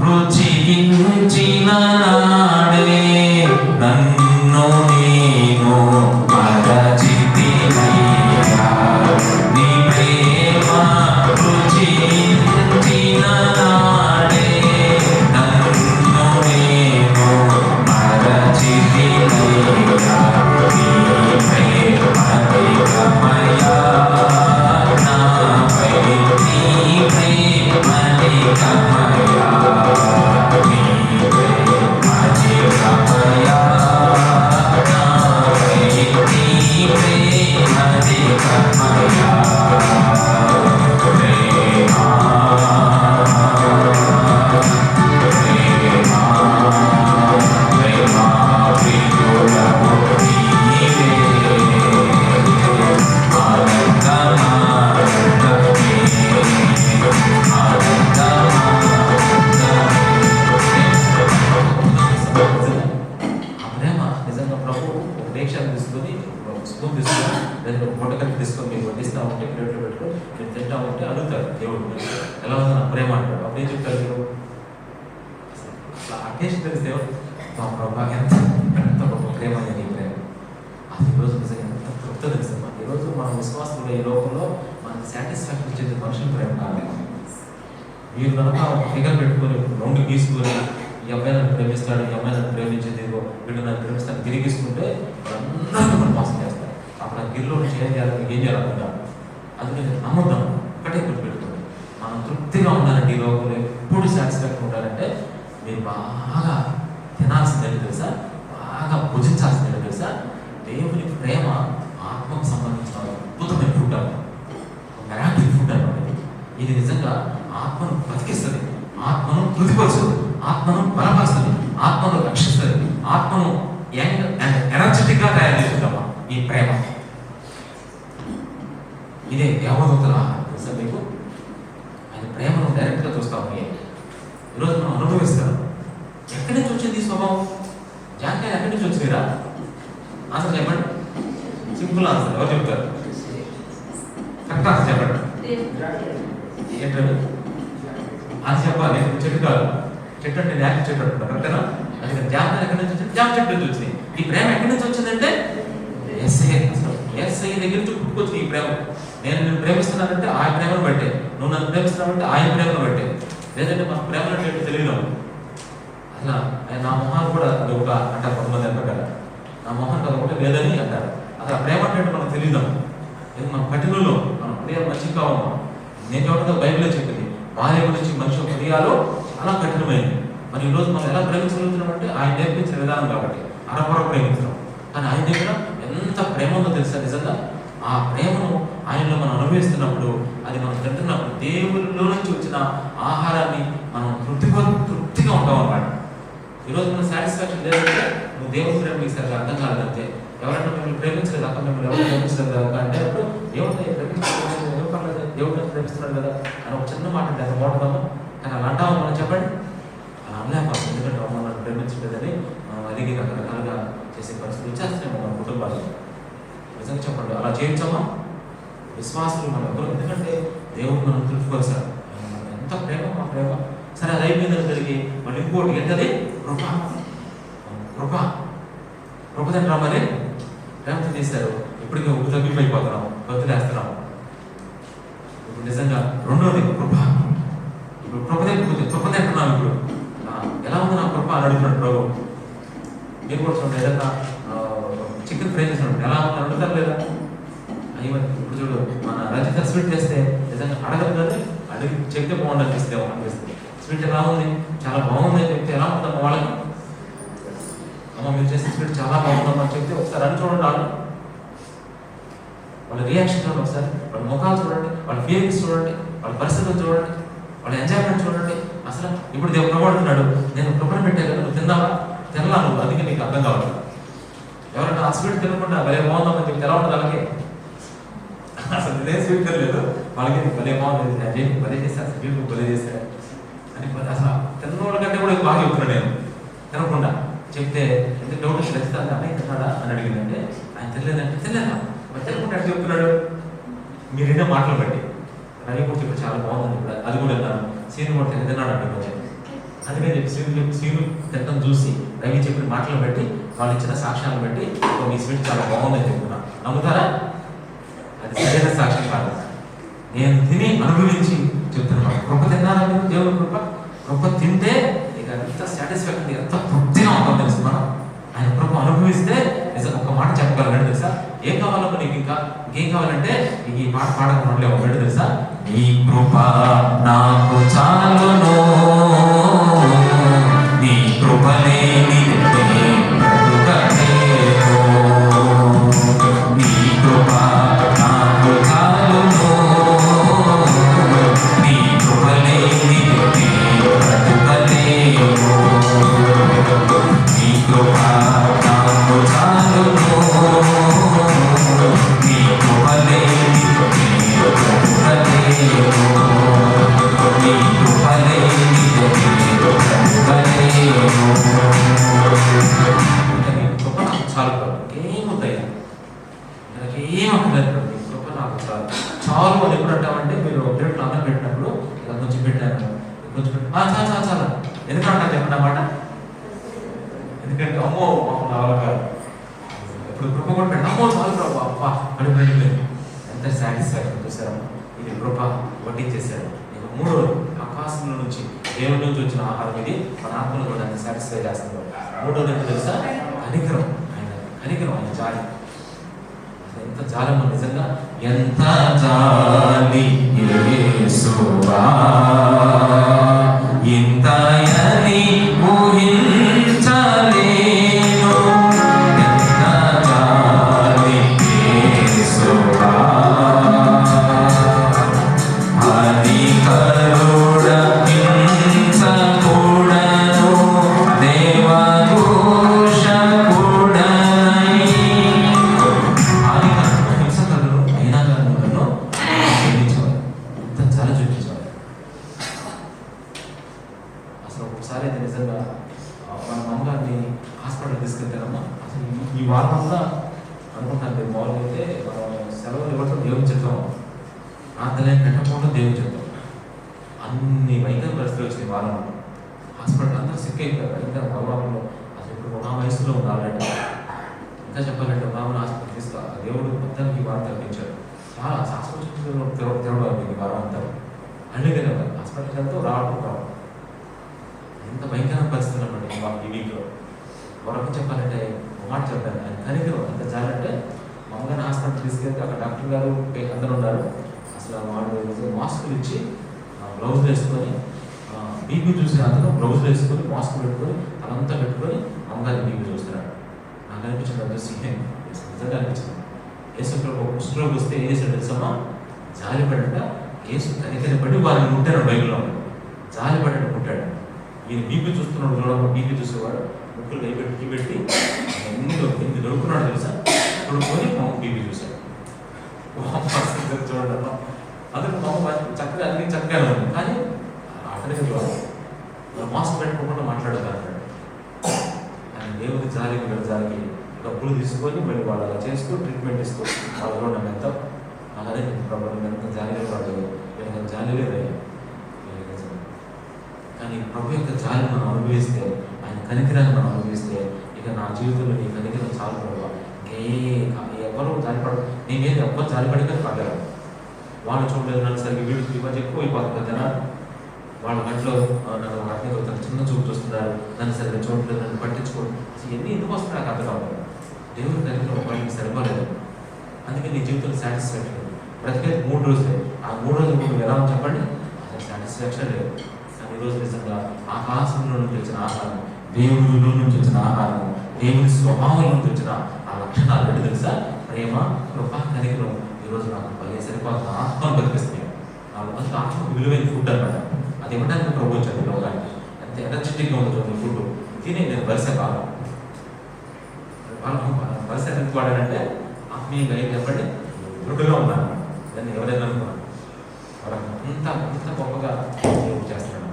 రుచించిన నాడే నన్ను నేను మరచితినయ్యా. నీ ప్రేమ రుచించిన నాడే నన్ను నేను మరచితినయ్యా. నీ ప్రేమ అధికమయ్యా నాపై, నీ ప్రేమ అధికమయ్యా, నీ ప్రేమ అధికమయ్యా నాపై, నీ ప్రేమ అధికమయ్యా. తీసుకొని మీరు వడ్డిస్తూ ఉంటే ప్లేట్లో పెట్టుకొని మీరు తింటా ఉంటే అడుగుతారు దేవుడు ఎలా ఉంది నా ప్రేమ అంటాడు. అప్పుడు ఏం చెప్తారు మీరు? అట్లా అకేషన్ తెలిస్తే మా ప్రభా ఎంత ఎంత గొప్ప ప్రేమ నీ ప్రేమ. అది ఈరోజు నిజంగా ఎంత తృప్తి తెలుస్తామా? ఈరోజు మన విశ్వాసంలో ఈ లోకంలో మనకి సాటిస్ఫాక్షన్ ఇచ్చేది మనుషుల ప్రేమ కాలేదు. మీరు కనుక ఒక ఫిగర్ పెట్టుకొని 2 గీసుకొని ఈ అబ్బాయి నన్ను ప్రేమిస్తాడు, ఈ అమ్మాయి నన్ను ప్రేమించేది, వీళ్ళు నన్ను ప్రేమిస్తాను తిరిగిస్తుంటే వాళ్ళందరూ మనం మోసం చేస్తారు. అప్పుడు ఆ గిరిలో చేయాలి, ఏం చేయాలనుకుంటాం. అందుకే నమ్ముతాం. ఒకటే గుర్తుపెట్టుకోండి, మనం తృప్తిగా ఉండాలంటే ఈ లోకంలో ఎప్పుడు సాటిస్ఫాక్షన్ ఉండాలంటే మీరు బాగా తినాల్సిందే తెలుసా, బాగా భుజించాల్సిందే తెలుసా. దేవుని ప్రేమ ఆత్మకు సంబంధించిన అద్భుతమైన ఫుడ్ అన్నమాట, మెరాకిల్ ఫుడ్ అన్నమాట. ఇది నిజంగా ఆత్మను బతికిస్తుంది, ఆత్మను తృప్తిపరుస్తుంది, ఆత్మను బలపరుస్తుంది, ఆత్మను రక్షిస్తుంది, ఆత్మను యంగ్ అండ్ ఎనర్జెటిక్ గా తయారు చేస్తుందమ్మా ఈ ప్రేమ. ఇదే దేవదూతల ఆహారం తెలుసా మీకు? ఆయన ప్రేమను డైరెక్ట్ గా చూస్తాము. ఈరోజు మనం అనుభవిస్తాం. ఎక్కడి నుంచి వచ్చింది ఈ స్వభావం? జాంకాయ ఎక్కడి నుంచి వచ్చిందిరా? ఆన్సర్ చెప్పండి, సింపుల్ ఆన్సర్. ఎవరు చెప్తారు? కరెక్ట్ ఆన్సర్ చెప్పండి. ఏంటండి అది చెప్పాలి. చెట్టు కాదు, చెట్టు అంటే యాక్ చెట్టు అంటున్నారు కరెక్టేనా? అది జామ ఎక్కడి నుంచి వచ్చింది? జామ చెట్టు నుంచి వచ్చింది. ఈ ప్రేమ ఎక్కడి నుంచి వచ్చిందంటే ఎస్ఏ. అసలు యేసయ్య దగ్గర నుంచి పుట్టుకొచ్చిన ఈ ప్రేమ. నేను నిన్ను ప్రేమిస్తున్నానంటే ఆయన ప్రేమను బట్టే, నువ్వు నన్ను ప్రేమిస్తున్నావంటే ఆయన ప్రేమను బట్టే. లేదంటే మన ప్రేమను అంటే తెలియదు. అలా నా మొహాన్ని కూడా అది ఒక అంటారు కొంతమంది అంటారు, నా మొహానికి అది ఒకటి లేదని అంటారు. అసలు ప్రేమ అంటే మనకు తెలియదు. ఇది మన పట్టినలో మన హృదయాలు మంచిగా కావమ్మా. నేను చూడటం బైబిల్లో చెప్పింది, భార్య గురించి మనిషి హృదయాలు చాలా కఠినమైనది. మరి ఈరోజు మనం ఎలా ప్రేమించగలుగుతున్నాం అంటే ఆయన నేర్పించిన విధానం కాబట్టి అరపర ప్రేమించడం. కానీ ఆయన దగ్గర ఎంత ప్రేమ ఉందో తెలుసా నిజంగా. ఆ ప్రేమను ఆయనలో మనం అనుభవిస్తున్నప్పుడు, అది మనం తింటున్నప్పుడు దేవుళ్ళలో నుంచి వచ్చిన ఆహారాన్ని మనం తృప్తిగా ఉంటాం అన్నమాట. ఈరోజు మన సాటిస్ఫాక్షన్ లేదంటే నువ్వు దేవుని ప్రేమ మీకు సరిగ్గా అర్థం కాలేదంటే, ఎవరైనా మిమ్మల్ని ప్రేమించలేదు అక్క, మిమ్మల్ని ఎవరు ప్రేమించలేదు అక్క అంటే అప్పుడు దేవుడిని ప్రేమించలేదు, దేవుడిని ప్రేమిస్తున్నాడు కదా అని ఒక చిన్న మాట అంటే అంత బాగుంటుందమ్మా. కానీ అలా అంటామని మనం చెప్పండి, అలా అనలేకపోతే. ఎందుకంటే మమ్మల్ని ప్రేమించలేదని మనం అడిగి రకరకాలుగా చేసే పరిస్థితి వచ్చేస్తున్నాము మన కుటుంబాలు. నిజంగా చెప్పండి, అలా చేయించామా? విశ్వాసులు మనం ఎవరు? ఎందుకంటే దేవుడు మనం తృప్తిపరిచారు. ఎంత ప్రేమ, మా ప్రేమ. సరే అది అయిపోయిందని జరిగి మళ్ళీ ఇంకోటి ఏంటది? కృప. కృప కృప తింటారా? మరి ప్రేమతో చేశారు, ఇప్పటికే ఒక తగ్గిపోయిపోతున్నాం, బతులేస్తున్నాం. ఇప్పుడు నిజంగా రెండోది కృప. ఇప్పుడు కృప తింటున్నాం. ఇప్పుడు ఎలా ఉంది నా కృప అని అడుగుతున్నాడు ప్రభు. మీరు కూడా చూడండి, ఏదన్నా చికెన్ ఫ్రై చేసినప్పుడు ఎలా ఉంది అడుగుతారు లేదా? అయ్యో ఇప్పుడు చూడు, మన రజిత స్వీట్ చేస్తే నిజంగా అడగదు కానీ అడిగి చెప్తే బాగుంది అనిపిస్తుంది. స్వీట్ ఎలా ఉంది? చాలా బాగుంది అని చెప్తే ఎలా ఉందమ్మా వాళ్ళకి? అమ్మ మీరు చేసిన స్వీట్ చాలా బాగుందమ్మా అని చెప్తే ఒకసారి అని చూడండి, వాళ్ళ రియాక్షన్ చూడండి, ఒకసారి వాళ్ళ ముఖాలు చూడండి, వాళ్ళ ఫీలింగ్స్ చూడండి, వాళ్ళ పరిస్థితులు చూడండి, వాళ్ళ ఎంజాయ్మెంట్ చూడండి. అసలు ఇప్పుడు దేవుడు ప్రబడుతున్నాడు, నేను కృపణ పెట్టే కదా, నువ్వు తిన్నావా? తినలా నువ్వు, అందుకే నీకు అర్థం కావాలి. ఎవరైనా ఆ స్వీట్ తినకుండా భలే బాగుందామని చెప్పి ఎలా ఉంటుంది అలాగే? అసలు నేనే స్వీట్ తినలేదు, వాళ్ళకి భలే బాగుంది, అదే భలే చేశాను, స్వీట్ భలే చేశాను అని. అసలు తిన్న వాళ్ళ కంటే కూడా బాగా చెప్తున్నాను నేను. తినకుండా చెప్తే ఎందుకు డౌట్ ఖచ్చితంగా అన్నయ్య తిన్నాడా అని అడిగిందంటే, ఆయన తినలేదంటే తినలేదా మరి తినకుండా ఎట్లా చెప్తున్నాడు? మీరేనే మాటలు బట్టి రవి కూడా చెప్పి చాలా బాగుంది కూడా, అది కూడా విన్నాను. సీను కూడా తిన్నాడు అంటే కొంచెం అందుకని చెప్పి సీను తినడం చూసి రవి చెప్పిన మాటలు బట్టి, వాళ్ళు ఇచ్చిన సాక్ష్యాలను బట్టి మీ స్వీట్ చాలా బాగుందని చెప్తున్నా. నమ్ముతారా? అది సరైన సాక్ష్యం కాదు, నేను తిని అనుభవించి చెప్తున్నాను. కృప తిన్నారా మీరు? దేవుని కృప తింటే ఇక ఎంత సాటిస్ఫాక్షన్, ఎంత తృప్తిగా ఉంటాం తెలుసు మనం. ఆయన కృప అనుభవిస్తే నిజంగా ఒక మాట చెప్పగలను తెలుసా? ఏం కావాలన్నా నీకు ఇంకేం కావాలంటే ఈ పాట పాడకుండా ఉండలేదు తెలుసా? ఈ కృప నాకు చాలును, నీ కృప లేని బ్రతుకలేను, నీ కృప నాకు చాలును, నీ కృప లేని బ్రతుకలేను, నీ కృప నాకు చాలును, నీ కృప లేని బ్రతుకలేను, నీ కృప లేని బ్రతుకలేను. కృప నాకు చాలు, ఏముంటాయి నాకేం అక్కర్లేదు, కృప నాకు చాలు. చాలు అని ఎప్పుడు అంటామంటే, మీరు ప్లేట్లో అన్నం పెట్టినప్పుడు ఇలా కొంచెం పెట్టాను, కొంచెం చాలా చాలా ఎందుకంటా చెప్పండి అన్నమాట. ఎందుకంటే అమ్మో మమ్మల్ని అవలకారు ఇప్పుడు కృప కూడా పెట్టండి, అమ్మో చాలు ప్రభు అప్ప అని పెట్టలేదు. ఎంత సాటిస్ఫాక్షన్ చూసారమ్మా. ఇది కృప వడ్డించేశారు. నేను మూడోది ఆకాశంలో నుంచి దేవుడి నుంచి వచ్చిన ఆహారం, ఇది మన ఆత్మను కూడా ఎంత సాటిస్ఫై చేస్తుంది. మూడోది ఏంటో తెలుసా? కనికరం. ఆయన జాలి. ఎంత జాలమ్మా నిజంగా, ఎంత జాలి యేసువా, ఇంతయని ఊహించలేను, ఎంత జాలి యేసువా, అది కరుణించకూడను, దేవదూషకుడనై, హింసకరుడు అయినా కానీ నన్ను క్షమించేవాడు, ఎంత జాలి చూపించేవాడు. అసలు ఒకసారి అయితే నిజంగా మన అమ్మగారిని హాస్పిటల్ తీసుకెళ్తానమ్మా. అసలు ఈ వారంలో అనుకుంటాను, మామూలుగా అయితే మనం సెలవులు ఇవ్వటం దేవుని చెప్తాం, ప్రార్థనలు పెట్టకపోవడం దేవుని చెప్తాం. అన్ని వైద్య పరిస్థితులు వచ్చినాయి వారంలో. హాస్పిటల్ అందరూ సిక్ అయిపోయారు. ఇంకా భగవాన్లో అసలు ఇప్పుడు నా వయసులో ఉంది ఆల్రెడీ. ఇంకా చెప్పాలంటే భగవాన్ హాస్పిటల్ క్రీస్తు దేవుడు మొత్తానికి వారం తగ్గించాడు. చాలా శాస్త్రం తిరగడం ఈ వారం అంతా అందుకే హాస్పిటల్కి వెళ్తూ రావడం ఎంత భయంకరమైన పరిస్థితులు అన్నమాట ఈ వీక్లో. వరకు చెప్పాలంటే మాట చెప్పాను, ఆయన కనికరం ఎంత చాలంటే మమ్మల్ని హాస్పిటల్ తీసుకెళ్తే అక్కడ డాక్టర్ గారు అందరూ ఉన్నారు. అసలు వాళ్ళు మాస్కులు ఇచ్చి గ్లౌజ్ వేసుకొని బీపీ చూసిన అతను గ్లౌజ్ వేసుకొని మాస్క్ పెట్టుకొని అదంతా పెట్టుకొని అమ్మగారి బీపీ చూస్తున్నాడు. నాకు అనిపించింది అది సీఎం నిజంగా అనిపించింది. యేసులో కుష్ఠరోగి వస్తే ఏం చేశాడు తెలుసమ్మా? జాలిపడ్డ యేసు కనికరపడి వారిని ముట్టాడు. బైబిల్లో జాలిపడ్డ ముట్టాడు. ఈయన బీపీ చూస్తున్నాడు, చూడడం బీపీ చూసేవాడు ముక్కులు పెట్టి పెట్టి ఎన్ని దొరుకుతున్నాడు తెలుసా? దొరుకుని మా బీపీ చూశాడు. చూడడం అందుకు మా చక్కగా అన్ని చక్కగా ఉంది, కానీ అతనికి మాస్క్ పెట్టుకోకుండా మాట్లాడతాడు. ఆయన దేవుడి జాలికి డబ్బులు తీసుకొని మళ్ళీ వాళ్ళు అలా చేస్తూ ట్రీట్మెంట్ ఇస్తూ వాళ్ళలో నన్ను ఎంత అలాగే ప్రభావం ఎంత జాలిగా వాడు ఎంత జాలి లేదయ్యా. కానీ ప్రభు యొక్క జాలి మనం అనుభవిస్తే, ఆయన కనికరాన్ని మనం అనుభవిస్తే, ఇక నా జీవితంలో నీ కనికరం చాలు ప్రభావ. ఎవరు జాలిపడ నేనేది ఎవ్వరు జాలిపడిగా పడలేరు. వాళ్ళు చూడలేదు నన్ను సరిగ్గా వీడు మధ్య ఎక్కువ అయిపోతుంది కదా, వాళ్ళ గంటలో నన్ను వాటిని చిన్న చూపు చూస్తున్నారు, నన్ను సరిగ్గా చూడలేదు, నన్ను పట్టించుకోండి. ఎన్ని ఎందుకు వస్తున్నాయి నాకు అర్థం కావాలి. దేవుడి కనికరం ఒకరికి సరిపోలేదు. అందుకే నీ జీవితంలో సాటిస్ఫాక్షన్ బ్రతికేది 3 రోజులే. ఆ 3 రోజులు మీరు ఎలా చెప్పండి, అసలు సాటిస్ఫాక్షన్ లేదు. కానీ ఈరోజు నిజంగా ఆకాశంలో నుంచి వచ్చిన ఆహారం, దేవుడిలో నుంచి వచ్చిన ఆహారం, దేవుడి స్వభావం నుంచి వచ్చిన ఆ లక్షణాలు ఏంటి తెలుసా? ప్రేమ, కృప, కనికరం ఈరోజు నాకు భలే సరిపోతున్న ఆత్మను కనిపిస్తున్నాయి. నాకు ఆత్మకు విలువైన ఫుడ్ అనమాట. అది ఇవ్వడానికి ప్రభు వచ్చాడు లోకానికి. ఎంత ఎనర్జెటిక్గా ఉంటుంది ఫుడ్. తినే నేను వరుస కాలం వరుస ఎందుకు వాడానంటే ఆత్మీయంగా ఏం చెప్పండి దృఢగా ఉన్నాను. దాన్ని ఎవరైనా అనుకున్నాను అంత గొప్పగా చేస్తున్నాను.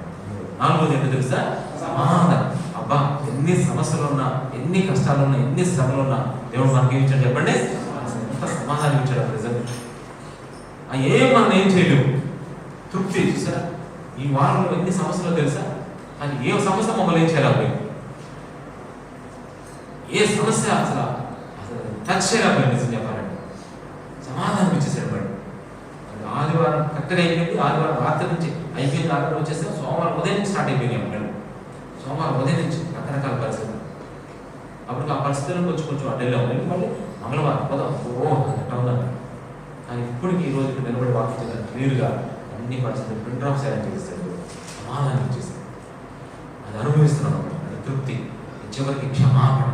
4వది ఏంటో తెలుసా? సమాధానం. అబ్బా ఎన్ని సమస్యలు ఉన్నా, ఎన్ని కష్టాలు ఉన్నా, ఎన్ని శ్రమలు ఉన్నా దేవుడు మనకి ఏమి ఇచ్చాడు చెప్పండి? ఎంత సమాధానం ఇచ్చాడు. నిజంగా ఏం మనం ఏం చేయలేము. తృప్తి చూసారా? ఈ వారంలో ఎన్ని సమస్యలు తెలుసా? కానీ ఏ సమస్య మమ్మల్ని ఏం చేయాలి? ఏ సమస్య అసలు టచ్ చేయలేకపోయింది. నిజం చెప్పాలంటే సమాధానం ఇచ్చేసాడు. మరి ఆదివారం కరెక్ట్గా అయిపోయింది. ఆదివారం రాత్రి నుంచి అయిపోయింది. ఆదివారం వచ్చేస్తే సోమవారం ఉదయం నుంచి స్టార్ట్ అయిపోయింది అమ్మాయి. సోమవారం ఉదయం నుంచి రకరకాల పరిస్థితులు. అప్పుడు ఆ పరిస్థితులకు కొంచెం అటు వెళ్ళాము. మళ్ళీ మంగళవారం పోదాం అట్లా ఉందంట. కానీ ఇప్పటికి ఈ రోజు నిలబడి వాకి చేయాలి క్లియర్గా అన్ని పరిస్థితులు ప్రింట్ ఆఫ్ సైలెంట్ చేస్తాడు. సమాధానం ఇచ్చేస్తాడు. అది అనుభవిస్తున్నాను. అది తృప్తి. చివరికి క్షమాపణ.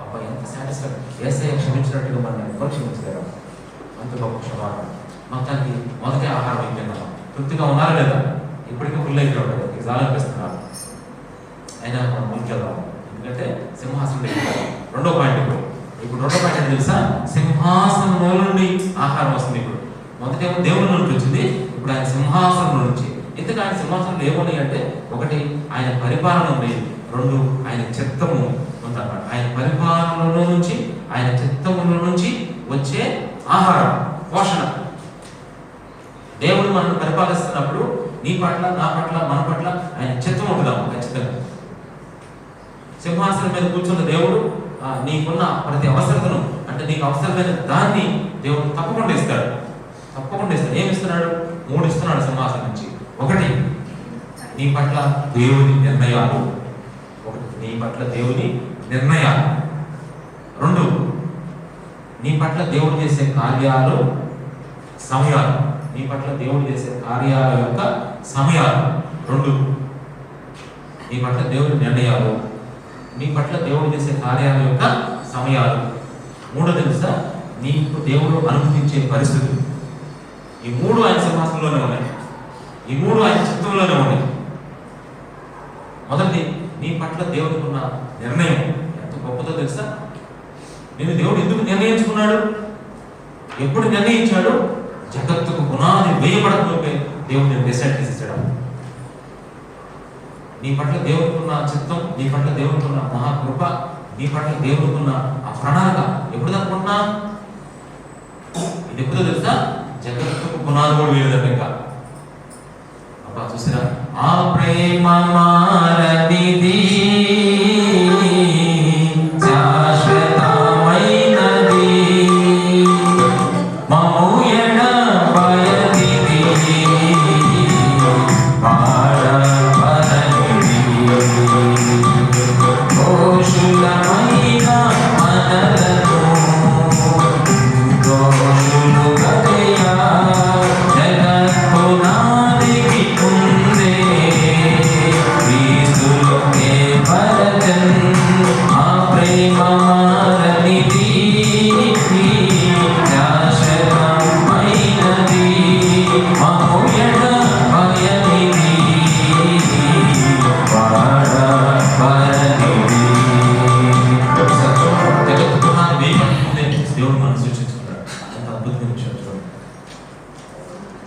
అబ్బా ఎంత సాటిస్ఫాక్షన్. ఏసయ్య క్షమించినట్టుగా మనం ఎవరు క్షమించలేరు. అంత గొప్ప క్షమాపణ. మొత్తానికి మొదటి ఆహారం అయిపోయినా తృప్తిగా ఉన్నారా లేదా? ఇప్పటికీ ఫుల్ అయితే ఉండదు. ఎగ్జామ్ అనిపిస్తున్నారు. అయినా మనం ముందుకెళ్దాం. ఎందుకంటే సింహాసనం ఎక్కుతారు. రెండో పాయింట్ ఇప్పుడు రెండో పాయింట్ ఏంటి తెలుసా? సింహాసనం నుండి ఆహారం వస్తుంది. ఇప్పుడు మొదటేమో దేవుడి నుండి వచ్చింది, ఇప్పుడు ఆయన సింహాసనం నుంచి. ఎందుకు ఆయన సింహాసనంలో ఏమున్నాయి అంటే, ఒకటి ఆయన పరిపాలన ఉంది, 2 ఆయన చిత్తము ఉందన్నమాట. ఆయన పరిపాలనలో నుంచి, ఆయన చిత్తముల నుంచి వచ్చే ఆహారం, పోషణ. దేవుడు మనల్ని పరిపాలిస్తున్నప్పుడు నీ పట్ల, నా పట్ల, మన పట్ల ఆయన చిత్తం ఉంటున్నాము ఖచ్చితంగా. సింహాసనం మీద కూర్చున్న దేవుడు నీకున్న ప్రతి అవసరతను, అంటే నీకు అవసరమైన దాన్ని దేవుడు తప్పకుండా ఇస్తాడు. ఏమి ఇస్తున్నాడు? 3 ఇస్తున్నాడు సింహాసనం నుంచి. 1 నీ పట్ల దేవుని నిర్ణయాలు. 2 నీ పట్ల దేవుడు చేసే కార్యాలు, సమయాలు. నీ పట్ల దేవుడు చేసే కార్యాల యొక్క సమయాలు. 2 నీ పట్ల దేవుడి నిర్ణయాలు, నీ పట్ల దేవుడు చేసే కార్యాల యొక్క సమయాలు. 3 తెలుసా? నీకు దేవుడు అనుమతించే పరిస్థితులు. ఈ 3 ఆయన సింహాసనంలోనే ఉన్నాయి. ఈ 3 ఆయన చిత్తంలోనే ఉన్నాయి. మొదటి నీ పట్ల దేవుడికి ఉన్న నిర్ణయం ఎంత గొప్పదో తెలుసా? నేను దేవుడు ఎందుకు నిర్ణయించుకున్నాడు? ఎప్పుడు నిర్ణయించాడు? జగత్తుకు పునాది వేయబడకపోతే దేవుడు నేను డిసైడ్ చేసేసాడు. నీ పట్ల దేవుడుకున్న చిత్తం, నీ పట్ల దేవుడుకున్న మహాకృప, నీ పట్ల దేవుడుకున్న ఆ ప్రణాళిక ఎప్పుడు అనుకుంటున్నా? ఇది ఎప్పుడో తెలుసా? జగత్తుకు పునాది కూడా వేయలేదట. ఇంకా అబ్బా చూసిరా, ఆ ప్రేమ మారనిది శాశ్వతమైనది.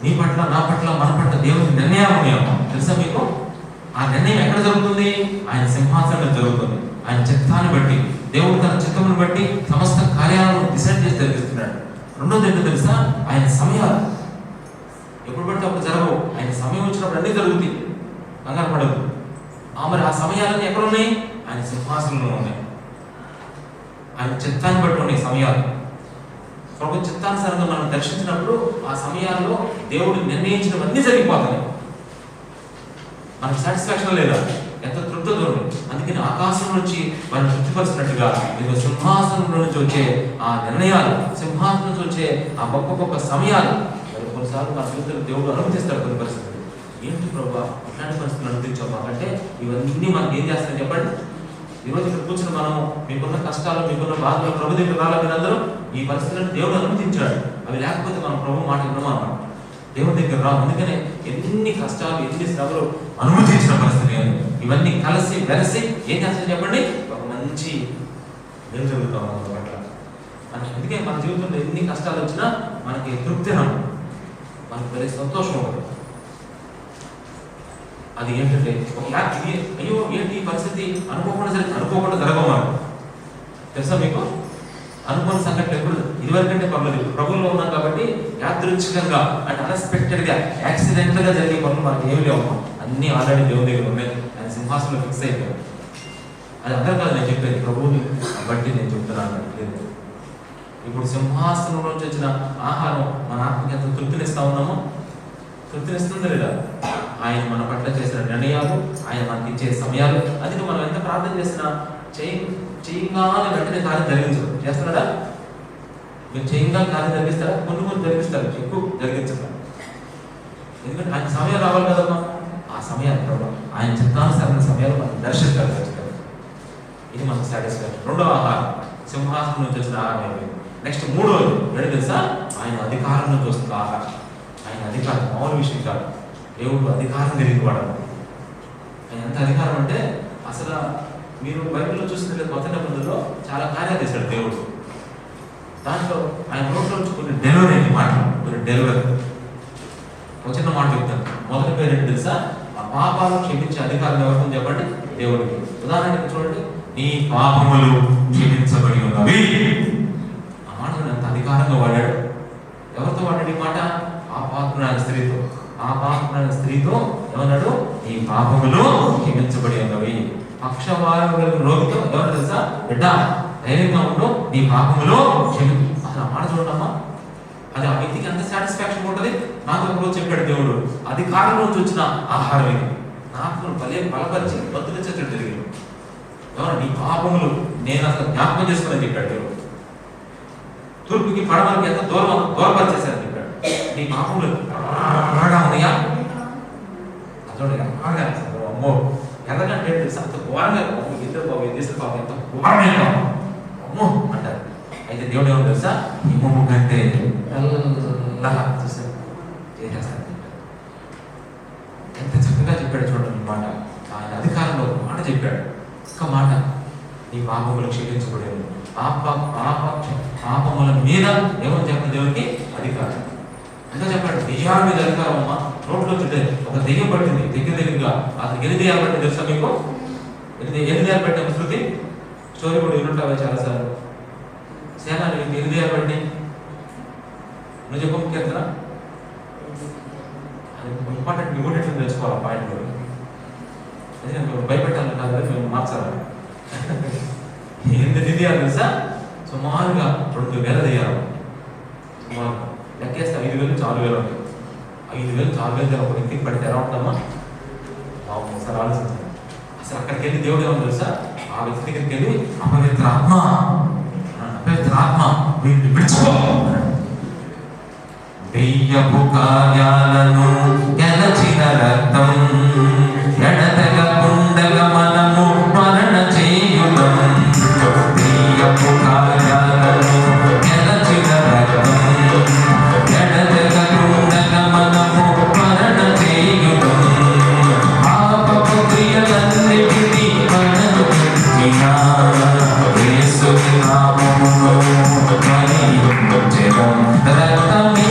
నీ పట్ల, నా పట్ల, మన పట్ల దేవుని నిర్ణయాలు ఉన్నాయమ్మా. తెలుసా మీకు? ఆ నిర్ణయం ఎక్కడ జరుగుతుంది? ఆయన సింహాసనం జరుగుతుంది. ఆయన చిత్తాన్ని బట్టి, దేవుడు తన చిత్తమును బట్టి సమస్త కార్యాలను డిసైడ్ చేసి జరిగిస్తున్నాడు. రెండోది ఏంటో తెలుసా? ఆయన సమయాలు ఎప్పుడు పడితే అప్పుడు జరగవు. ఆయన సమయం వచ్చినప్పుడు అన్నీ జరుగుతాయి, కంగారు పడదు. మరి ఆ సమయాలన్నీ ఎక్కడ ఉన్నాయి? ఆయన సింహాసనంలో ఉన్నాయి. ఆయన చిత్తాన్ని బట్టి ఉన్నాయి సమయాలు. ప్రభు చిత్తానుసారంగా మనం దర్శించినప్పుడు ఆ సమయాల్లో దేవుడు నిర్ణయించినవన్నీ జరిగిపోతాయి. మనకు సాటిస్ఫాక్షన్ లేదా? ఎంత తృప్తితో ఉంది. అందుకని ఆకాశం నుంచి మనం తృప్తిపరిచినట్టుగా మీకు సింహాసనంలో నుంచి వచ్చే ఆ నిర్ణయాలు, సింహాసనం నుంచి వచ్చే ఆ గొప్ప గొప్ప సమయాలు కొన్నిసార్లు మన జీవితంలో దేవుడు అనుమతిస్తాడు. కొన్ని పరిస్థితులు ఏంటి ప్రభు ఇట్లాంటి పరిస్థితులు అనుమతించాము అంటే ఇవన్నీ మనకి ఏం చేస్తాయని చెప్పండి. ఈరోజు ఇక్కడ కూర్చుని మనం మీకున్న కష్టాలు, మీకున్న బాధలు ప్రభు దగ్గర రావాలి. మీరందరూ ఈ పరిస్థితులను దేవుడు అనుమతించాడు. అవి లేకపోతే మనం ప్రభు మాట వినమా? దేవుడి దగ్గర రావు. అందుకనే ఎన్ని కష్టాలు, ఎన్ని శ్రమలు అనుమతించిన పరిస్థితి ఇవన్నీ కలిసి వెరసి ఏం చేస్తాయని చెప్పండి, ఒక మంచి మేలు జరుగుతాం మన పట్ల. అందుకే మన జీవితంలో ఎన్ని కష్టాలు వచ్చినా మనకి తృప్తి రాదు, మనకు వేరే సంతోషం ఉండదు. అది ఏంటంటే ఇది అయ్యో ఏంటి ఈ పరిస్థితి అనుకోకుండా జరగమని తెలుసా మీకు? అనుకోని సంఘటన ఎప్పుడు ఇదివరకంటే పర్లేదు. ప్రభుత్వంలో ఉన్నాం కాబట్టి యాదృచ్ఛికంగా అంటే అన్ఎక్స్పెక్టెడ్గా యాక్సిడెంట్గా జరిగే పనులు మనకి ఏమి లేవు. అన్నీ ఆల్రెడీ దేవుని దగ్గర ఉన్నాయి. ఆయన సింహాసనంలో ఫిక్స్ అయిపోయారు. అది అందరూ కాదు నేను చెప్పేది, ప్రభువుని బట్టి నేను చెప్తున్నాను. ఇప్పుడు సింహాసనం నుంచి వచ్చిన ఆహారం మన ఆత్మకి ఎంత తృప్తినిస్తా ఉన్నామో, తృప్తినిస్తుందా లేదా? ఆయన మన పట్ల చేసిన నిర్ణయాలు, ఆయన మనకి ఇచ్చే సమయాలు, అది మనం ఎంత ప్రార్థన చేసినా చేయంగానే వెంటనే కార్యం జరిగించదు. చేస్తున్నాడా? మీరు చేయంగా కార్యం జరిగిస్తారా? కొన్ని జరిగిస్తారు, ఎక్కువ జరిగించరు. ఎందుకంటే ఆయన సమయం రావాలి కదమ్మా. ఆ సమయాన్ని ప్రభావం ఆయన చిత్తానుసరణ సమయాలు మనం దర్శిస్తారు ఖచ్చితంగా. ఇది మనకు సాటిస్ఫాక్షన్. రెండో ఆహారం సింహాసనం నుంచి వచ్చిన ఆహారం అయిపోయింది. నెక్స్ట్ మూడోది ఏంటి తెలుసా? ఆయన అధికారం నుంచి వస్తుంది ఆహారం. ఆయన అధికారం మామూలు విషయం కాదు. దేవుడు అధికారం కలిగిన వాడు. ఆయన ఎంత అధికారం అంటే అసలు మీరు బైబిల్లో చూసినట్లయితే కొత్త నిబంధనలో చాలా కార్యాలు చేశాడు దేవుడు. దాంట్లో ఆయన నోట్లో నుంచి కొన్ని డెలివరీ అనే మాటలు, కొన్ని డెలివరీ. ఒక చిన్న మాట చెప్తాను. మొదటి పేరు ఏంటి తెలుసా? ఆ పాపాలను క్షమించే అధికారం ఎవరికి చెప్పండి? దేవుడికి. ఉదాహరణకి చూడండి, నీ పాపములు క్షమించబడి ఉన్నవి. ఆ మాట ఎంత అధికారంగా వాడాడు. ఎవరితో వాడాడు ఈ మాట? పాపాత్ముడైన స్త్రీతో. పాపాత్ముడైన స్త్రీతో ఏమన్నాడు? నీ పాపములు క్షమించబడి ఉన్నవి. పక్షవాతం రోగితో ఎవరు తెలుసా? బిడ్డ ధైర్యంగా ఉండు, నీ పాపములు క్షమించు. అసలు ఆ మాట చూడమ్మా, అది ఆ వ్యక్తికి ఎంత సాటిస్ఫాక్షన్ ఉంటుంది. నాకు ఒకరోజు చెప్పాడు దేవుడు, అధికారం నుంచి వచ్చిన ఆహారం ఇది నాకు భలే బలపరిచి బతుకొచ్చేటట్టు జరిగింది. ఎవరు? నీ పాపములు నేను అసలు జ్ఞాపకం చేసుకుని చెప్పాడు దేవుడు. తూర్పుకి పడమలకి ఎంత దూరపరిచేశాను చెప్పాడు. నీ పాపములు ఉన్నాయా? అదోడు అమ్మో ఎలాగంటే అంత ఘోరంగా ఇద్దరు బాబు చేసిన పాపం ఎంత ఘోరమైన అమ్మో అంటారు. అయితే దేవుడు ఏమో తెలుసా? హిమము కంటే నల్లగా చూసారు చేసేస్తాను. ఎంత చక్కగా చెప్పాడు చూడండి మాట. ఆయన అధికారంలో ఒక మాట చెప్పాడు. ఒక్క మాట, నీ పాపములు క్షమించబడేవి. పాపముల మీద ఏమని చెప్పండి దేవునికి అధికారం. ఇంకా చెప్పాడు దెయ్యాల మీద అధికారం అమ్మా. రోడ్లో చుట్టే ఒక దెయ్యం పట్టింది దగ్గరగా. అతనికి ఎన్ని దెయ్యాలు పట్టింది తెలుసా మీకు? ఎన్ని దెయ్యాలు పెట్టాము? శృతి స్టోరీ కూడా వినుంటావా చాలాసార్లు. సేనా నీకు ఎన్ని దెయ్యాలు పట్టి? నువ్వు చెప్పు కీర్తన. అది ఇంపార్టెంట్ ఇమీడియట్గా తెలుసుకోవాలి ఆ పాయింట్ కూడా. అది నేను భయపెట్టాలి కాదు, మేము మార్చాలి. ఎన్ని దెయ్యాలు తెలుసా? సుమారుగా 2000 దెయ్యాలు. సుమారు లెక్కేస్తే 5000 నుంచి 6000 ఉంటాయి. 5000 6000 ఒక వ్యక్తికి పడితే ఎలా ఉంటామా? ఒకసారి ఆలోచించాలి. అసలు అక్కడికి వెళ్ళి దేవుడు ఏమో తెలుసా? ఆ వ్యక్తి దగ్గరికి వెళ్ళి అపవిత్ర ఆత్మ వీటిని విడిచిపో. దెయ్యపు కార్యాలను గెలచిన రక్తం ఎడతెగకుండగా మనము మరణ చేయుదాం. దెయ్యపు కార్యాలను గెలచిన రక్తం ఎడతెగకుండగా మనము మరణ చేయుదాం. పాపపు క్రియలన్నిటినీ మనము పెట్టినా యేసుని నామములో మరించెదం. రక్తమే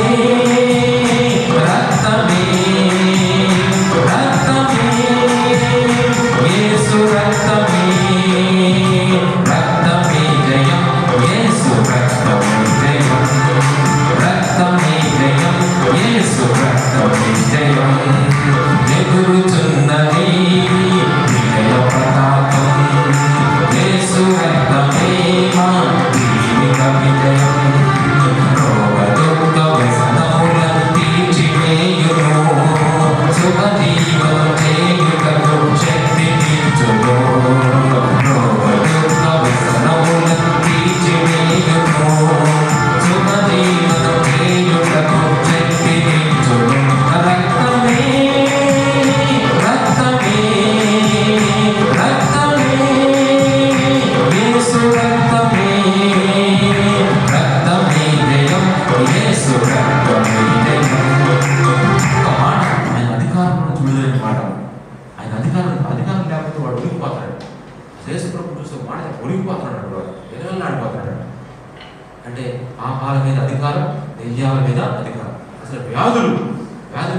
వ్యాధుల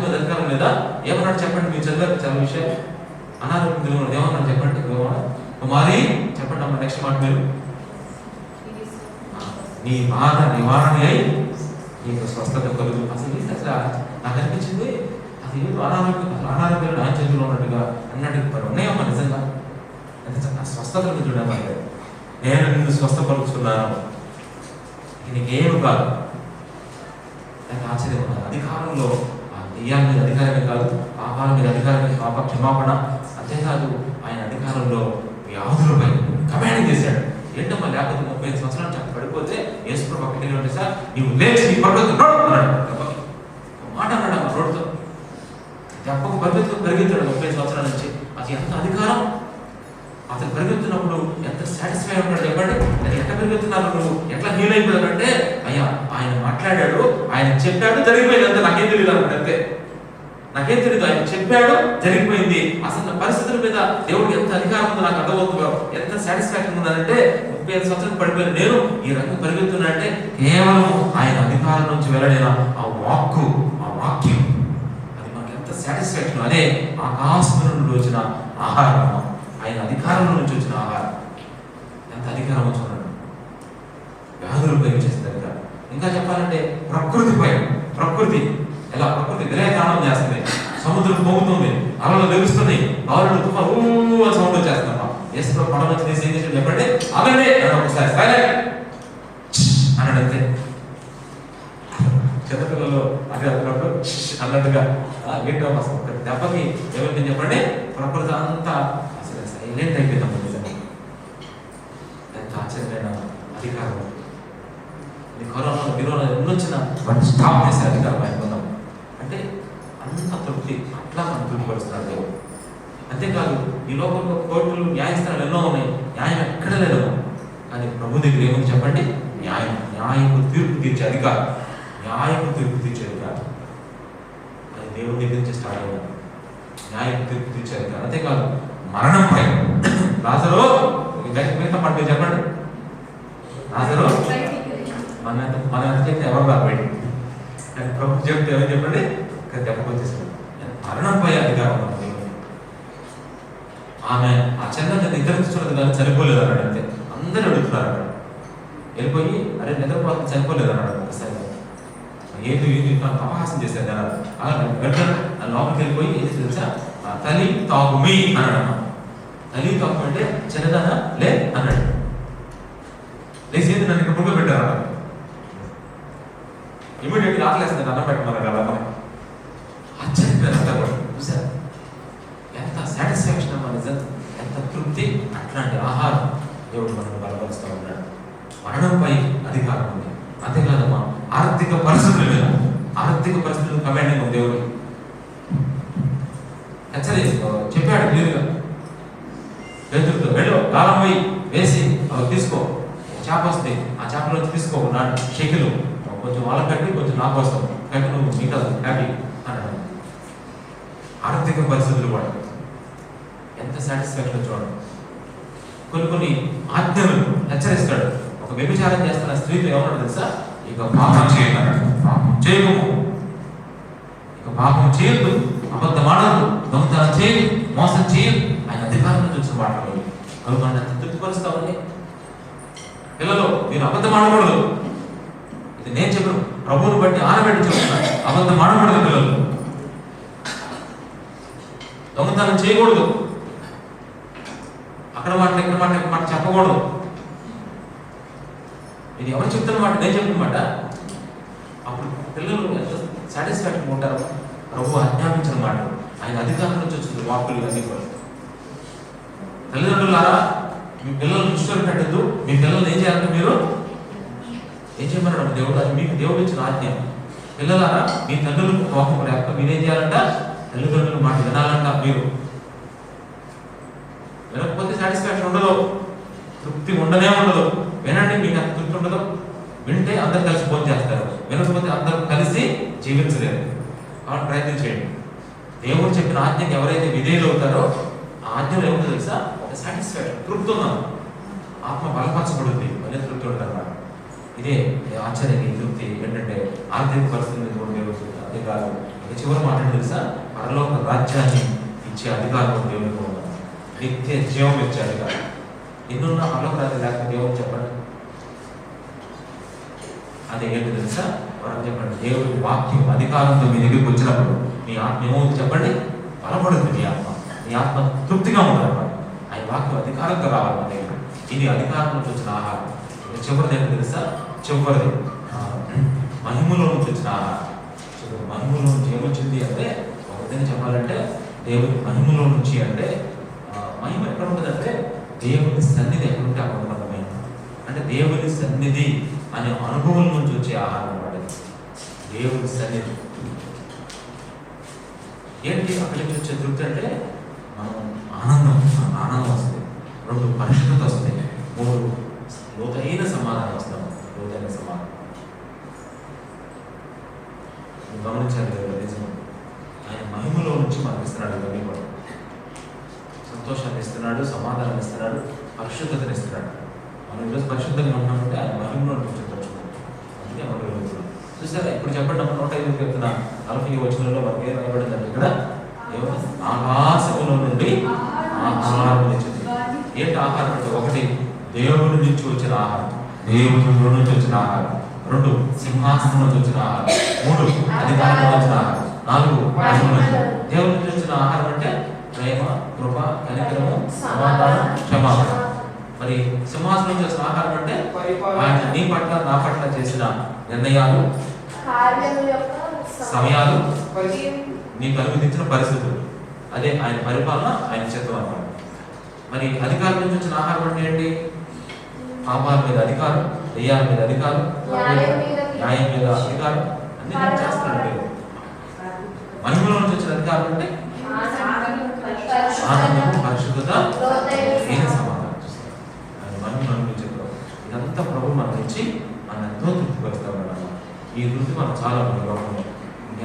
మీద అధికారం లేదా? ఏమన్నాడు చెప్పండి, మీరు చదివారు చాలా విషయాలు. అనారోగ్యం ఏమన్నాడు చెప్పండి? కుమారి చెప్పండి అమ్మ, నెక్స్ట్ మాట మీరు. నీ బాధ నివారణ అయి నీకు స్వస్థత కలుగు. అసలు నాకు అనిపించింది అది అనారోగ్యం ఆయన చేతిలో ఉన్నట్టుగా అన్నట్టు మరి ఉన్నాయమ్మా నిజంగా. స్వస్థతను చూడమంటే నేను నిన్ను స్వస్థపరుచుకున్నాను, నీకేమి కాదు. నాకు ఆశ్చర్యం ఉన్నది. అధికారంలో దెయ్యాల మీద అధికారమే కాదు, పాపాల మీద అధికారమే, పాప క్షమాపణ. అంతేకాదు ఆయన అధికారంలో వ్యాధులపై కమాండ్ చేశాడు. ఏంటమ్మా లేకపోతే 35 సంవత్సరాలు చెప్పి పడిపోతే యేసుప్రభు పక్కన ఉంటే సార్ నీవు లేచి నీ పడిపోతు అన్నాడు. మాట అన్నాడు అమ్మ రోడ్తో. దెబ్బకు పరిగెత్తాడు 35 సంవత్సరాల నుంచి. అది ఎంత అధికారం! అతను పరిగెత్తున్నప్పుడు ఎంత సాటిస్ఫై ఉన్నాడు చెప్పండి. అది ఎట్లా పరిగెత్తున్నారు, నువ్వు ఎట్లా హీల్ అయిపోయాడంటే అయ్యా ఆయన మాట్లాడాడు, ఆయన చెప్పాడు, జరిగిపోయింది. అంతే, నాకేం తెలియదు అన్నాడు. అంతే, నాకేం తెలియదు, ఆయన చెప్పాడు, జరిగిపోయింది. అసలు నా పరిస్థితుల మీద దేవుడికి ఎంత అధికారం ఉందో నాకు అర్థమవుతుందో, ఎంత సాటిస్ఫాక్షన్ ఉందంటే 35 సంవత్సరాలు పడిపోయిన నేను ఈ రంగం పరిగెత్తున్నా అంటే కేవలం ఆయన అధికారం నుంచి వెళ్ళడిన ఆ వాక్యం అది మాకు ఎంత సాటిస్ఫాక్షన్. అదే ఆకాశం నుండి వచ్చిన ఆహారం, ఆయన అధికారం నుంచి వచ్చిన ఆహారం. ఎంత అధికారం వచ్చున్నాడు. వ్యాధులపై చేసిన అధికారం. ఇంకా చెప్పాలంటే ప్రకృతి ఎలా ప్రకృతి విలయకాలం చేస్తుంది, సముద్రం పొంగుతుంది, అలలు వెలుస్తున్నాయి, బావులు తుఫాను అని సౌండ్ వచ్చేస్తున్నాం. ఏసులో పడవ వచ్చి తీసి ఏం చేసి చెప్పండి అవండి అని ఒకసారి అన్నాడు. అంతే, చిన్నపిల్లలు అదే అన్నప్పుడు అన్నట్టుగా ఏంటో ఒక దెబ్బకి ఎవరికి చెప్పండి ప్రకృతి అంతా అసలు సైలెంట్ అయిపోయింది. ఎంత ఆశ్చర్యమైన అధికారం! ఇది కరోనా ఎన్నొచ్చిన వాటిని స్టాప్ చేసే అధికారం ఆయన పొందాం అంటే అంత తృప్తి. అట్లా మనం తృప్తిపరుస్తున్నాడు దేవుడు. అంతేకాదు ఈ లోకంలో కోర్టులు, న్యాయస్థానాలు ఎన్నో ఉన్నాయి, న్యాయం ఎక్కడ లేదు. కానీ ప్రభు దగ్గర ఏమని చెప్పండి? న్యాయపు తీర్పు తీర్చే అధికారం, న్యాయపు తీర్పు తీర్చే అధికారం. అది దేవుడి దగ్గర నుంచి స్టార్ట్ అయ్యారు. న్యాయపు తీర్పు తీర్చే అధికారం. అంతేకాదు మరణంపై లాజరు మిగతా మాట చెప్పండి. లాజరు మన ఎంత చెప్తే ఎవరు రాబడి కానీ ప్రభు చెప్తే ఎవరు చెప్పండి దెబ్బకొచ్చేసాడు. మరణంపై అధికారం ఉంది దేవుడు. ఆమె ఆ చంద్రుని నిద్రించున్నది కానీ చనిపోలేదు అన్నాడు. అంతే, అందరూ అడుగుతున్నారు అక్కడ. వెళ్ళిపోయి అరే నిద్రపోతే చనిపోలేదు అన్నాడు. ఒకసారి ఏది అపహాసం చేశారు కదా. అలా లోపలికి వెళ్ళిపోయి ఏది తెలుసా, తల్లి తాగుమి అన్నాడు. తల్లి తాగు అంటే చిన్నదానా లే అన్నాడు. లేచి నన్ను ఇక్కడ పుట్టు పెట్టారు అన్నాడు. ఇమీడియట్గా ఆకలేస్తుంది, అన్నం పెట్టమన్నాడు. అలా ఆశ్చర్యపోయారంతా కూడా. చూసారు ఎంత సాటిస్ఫాక్షన్ అమ్మా, నిజం ఎంత తృప్తి. అట్లాంటి ఆహారం దేవుడు మనకు బలపరుస్తూ ఉన్నాడు. మరణంపై అధికారం ఉంది. అంతేకాదమ్మా ఆర్థిక పరిస్థితుల మీద, ఆర్థిక పరిస్థితులు కమాండింగ్ ఉంది దేవుడు. చెప్పాడు క్లియర్గా పేతురుతో, వెళ్ళు గాలం పోయి వేసి తీసుకో, చేప వస్తుంది, ఆ చేపలోంచి తీసుకో నాడు షెకిలు, కొంచెం వాళ్ళకి కట్టి కొంచెం నాకు వస్తాం కట్టి నువ్వు మిగతా హ్యాపీ అన్నాడు. ఆర్థిక పరిస్థితులు కూడా ఎంత సాటిస్ఫాక్షన్ చూడండి. కొన్ని ఆజ్ఞలు హెచ్చరిస్తాడు. ఒక వ్యభిచారం చేస్తున్న స్త్రీతో ఏమన్నాడు తెలుసా, ఇక పాపం చేయమన్నాడు. పాపం చేయము, ఇక పాపం చేయొద్దు, అబద్ధం ఆడద్దు, దొంగతనం చేయదు, మోసం చేయదు. ఆయన అధికారం నుంచి వచ్చిన మాటలు అవి మనం ఎంత తృప్తిపరుస్తామని. పిల్లలు మీరు అబద్ధం ఆడకూడదు, ఇది నేను చెప్పను, ప్రభువుని బట్టి ఆనబెట్టి చెప్తున్నాను. అబద్ధం ఆడకూడదు, పిల్లలు దొంగతనం చేయకూడదు, అక్కడ మాట చెప్పకూడదు. ఇది ఎవరు చెప్తున్న మాట, నేను చెప్తున్నమాట. అప్పుడు పిల్లలు ఎంత సాటిస్ఫాక్షన్ ఉంటారు. ప్రభు ఆజ్ఞాపించిన మాట, ఆయన అధికారం నుంచి వచ్చింది వాక్కులు అన్ని కూడా. తల్లిదండ్రులారా మీ పిల్లలు దృష్టిలో పెట్టద్దు, మీ పిల్లలు ఏం చేయాలంటే మీరు ఏం చేయమన్నాడు దేవుడు, అది మీకు దేవుడు ఇచ్చిన ఆజ్ఞ. పిల్లలారా మీ తల్లులకు కోపం లేక మీరేం చేయాలంట, తల్లిదండ్రుల మాట వినాలంట. మీరు వినకపోతే సాటిస్ఫాక్షన్ ఉండదు, తృప్తి ఉండనే ఉండదు. వినండి, మీకు అంత తృప్తి ఉండదు. వింటే అందరు కలిసి భోజనం చేస్తారు, వినకపోతే అందరూ కలిసి జీవించలేరు. కాబట్టి ప్రయత్నం చేయండి. దేవుడు చెప్పిన ఆజ్ఞకి ఎవరైతే విధేయులు అవుతారో ఆ ఆజ్ఞలో ఏముందో తెలుసా, ఒక సాటిస్ఫాక్షన్, తృప్తి ఉన్నాం, ఆత్మ బలపరచబడుద్ది, మళ్ళీ తృప్తి ఉంటుంది అన్నమాట. ఇదే ఆశ్చర్యం. ఈ తృప్తి ఏంటంటే ఆర్థిక పరిస్థితులు దేవుడు అధికారం. ఇక చివరి మాట ఏంటో తెలుసా? పరలోక రాజ్యాన్ని ఇచ్చే అధికారం దేవునికి ఉన్నది. నిత్య జీవం ఇచ్చే అధికారం. ఎన్నున్నా పరలోక రాజ్యం లేకపోతే దేవుడు చెప్పండి. అది ఏంటో తెలుసా? మనం చెప్పండి, దేవుడి వాక్యం అధికారంతో మీ దగ్గరికి వచ్చినప్పుడు మీ ఆత్మ ఏమవుతుంది చెప్పండి? బలపడుతుంది. మీ ఆత్మ తృప్తిగా ఉండాలి. ఆయన వాక్యం అధికారంగా రావాలి మన దగ్గర. ఇది అధికారం నుంచి వచ్చిన ఆహారం. చివరిది ఏంటో తెలుసా? చివరిది మహిమలో నుంచి వచ్చిన ఆహారం. మహిమలో నుంచి ఏమొచ్చింది అంటే, ఒక విధంగా చెప్పాలంటే దేవుడి మహిమలో నుంచి అంటే మహిమ ఎక్కడ ఉంటుందంటే దేవుని సన్నిధి ఎక్కడ ఉంటే అక్కడ ఉంటుంది మహిమ. అంటే దేవుని సన్నిధి అనే అనుభవం నుంచి వచ్చే ఆహారం అన్నమాట. దేవుని సన్నిధి ఏంటి? అక్కడి నుంచి వచ్చే తృప్తి అంటే మనం ఆనందం వస్తుంది, 2 పరిశుద్ధత వస్తాయి, 3 లోతైన సమాధానం వస్తాం. లోతైన సమాధానం గమనించాలి కదా, నిజం. ఆయన మహిమలో నుంచి మనకి ఇస్తున్నాడు. ఇవన్నీ కూడా సంతోషాన్ని ఇస్తున్నాడు, సమాధానం ఇస్తున్నాడు, పరిశుద్ధతను ఇస్తున్నాడు. మనం ఈరోజు పరిశుద్ధంగా ఉన్నామంటే ఆయన మహిమలో నుంచి తలుచుకుంటాం. అందుకే మనం వెళ్తున్నాం. చూసారా? ఇప్పుడు చెప్పండి, 105 కీర్తన 40వ వచనంలో మనకి ఏం రాయబడిందంటే ఇక్కడ ఆకాశములో నుండి ఆహారం వచ్చింది. ఏంటి ఆహారం అంటే? 1 దేవుడి నుంచి వచ్చిన ఆహారం, దేవుడి నుంచి వచ్చిన ఆహారం. 2 సింహాసనం నుంచి వచ్చిన ఆహారం. 3 అధికారం వచ్చిన ఆహారం. 4 దేవుడి నుంచి వచ్చిన ఆహారం అంటే ప్రేమ, కృప, కనికరము, సమాధానం, క్షమాపణ. మరి సింహాసనం నుంచి వచ్చిన ఆహారం అంటే ఆయన నీ పట్ల నా పట్ల చేసిన నిర్ణయాలు, సమయాలు, నీకు అనుమతించిన పరిస్థితులు. అదే ఆయన పరిపాలన, ఆయన చిత్తం అన్నమాట. మరి అధికారం నుంచి వచ్చిన ఆహారం అంటే ఏంటి? పాపాల మీద అధికారం, దెయ్యాల మీద అధికారం, న్యాయం మీద అధికారం, అన్ని చేస్తున్నాడు. మహిమలో నుంచి వచ్చిన అధికారం అంటే ఆనందము, పరిశుద్ధత, సమాధానం. ఆయన మహిమను అనుభవించారు. ఇదంతా ప్రభు మనకి ఇచ్చి మనం ఎంతో తృప్తిపరుస్తాం. ఈ తృప్తి మనకు చాలా లోకంలో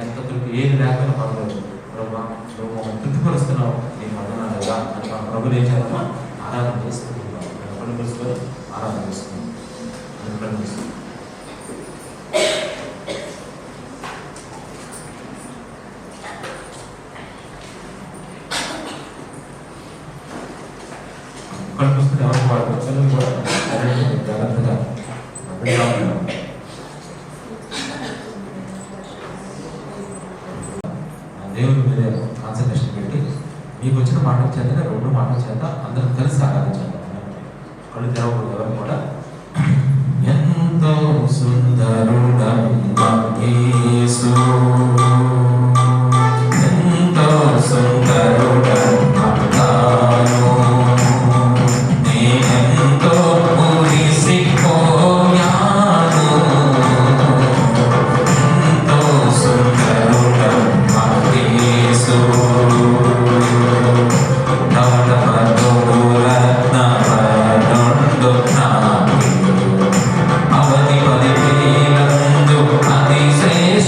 ఎంత తృప్తి ఏది లేకపోయినా పర్లేదు. ప్రభు నువ్వు మమ్మల్ని తృప్తిపరుస్తున్నావు, నేను వందనాలుగా అని మన ప్రభుని ఏం చేద్దామా? ఆరాధన చేసుకుంటున్నాం. కళ్ళు మూసుకొని ఆరాధన చేసుకున్నాం. కళ్ళు మూసుకున్నాం. కళ్ళు మూసుకుని ఎవరికి వాడుకోవచ్చు కూడా జాగ్రత్తగా దేవుని మీద కాన్సన్ట్రేషన్ పెట్టి మీకు వచ్చిన మాటల చేత 2 మాటల చేత అందరం కలిసి ఆరాధించాలి. కళ్ళు తెరవకూడదు ఎవరు కూడా. ఎంతో సుందరుడైన యేసు, ఎంతో సుందరుడైన తాను, నేనెంతో మురిసిపోయాను. ఎంతో సుందరుడైన యేసు, అవధి 10,000 అతిశ్రేష్ఠ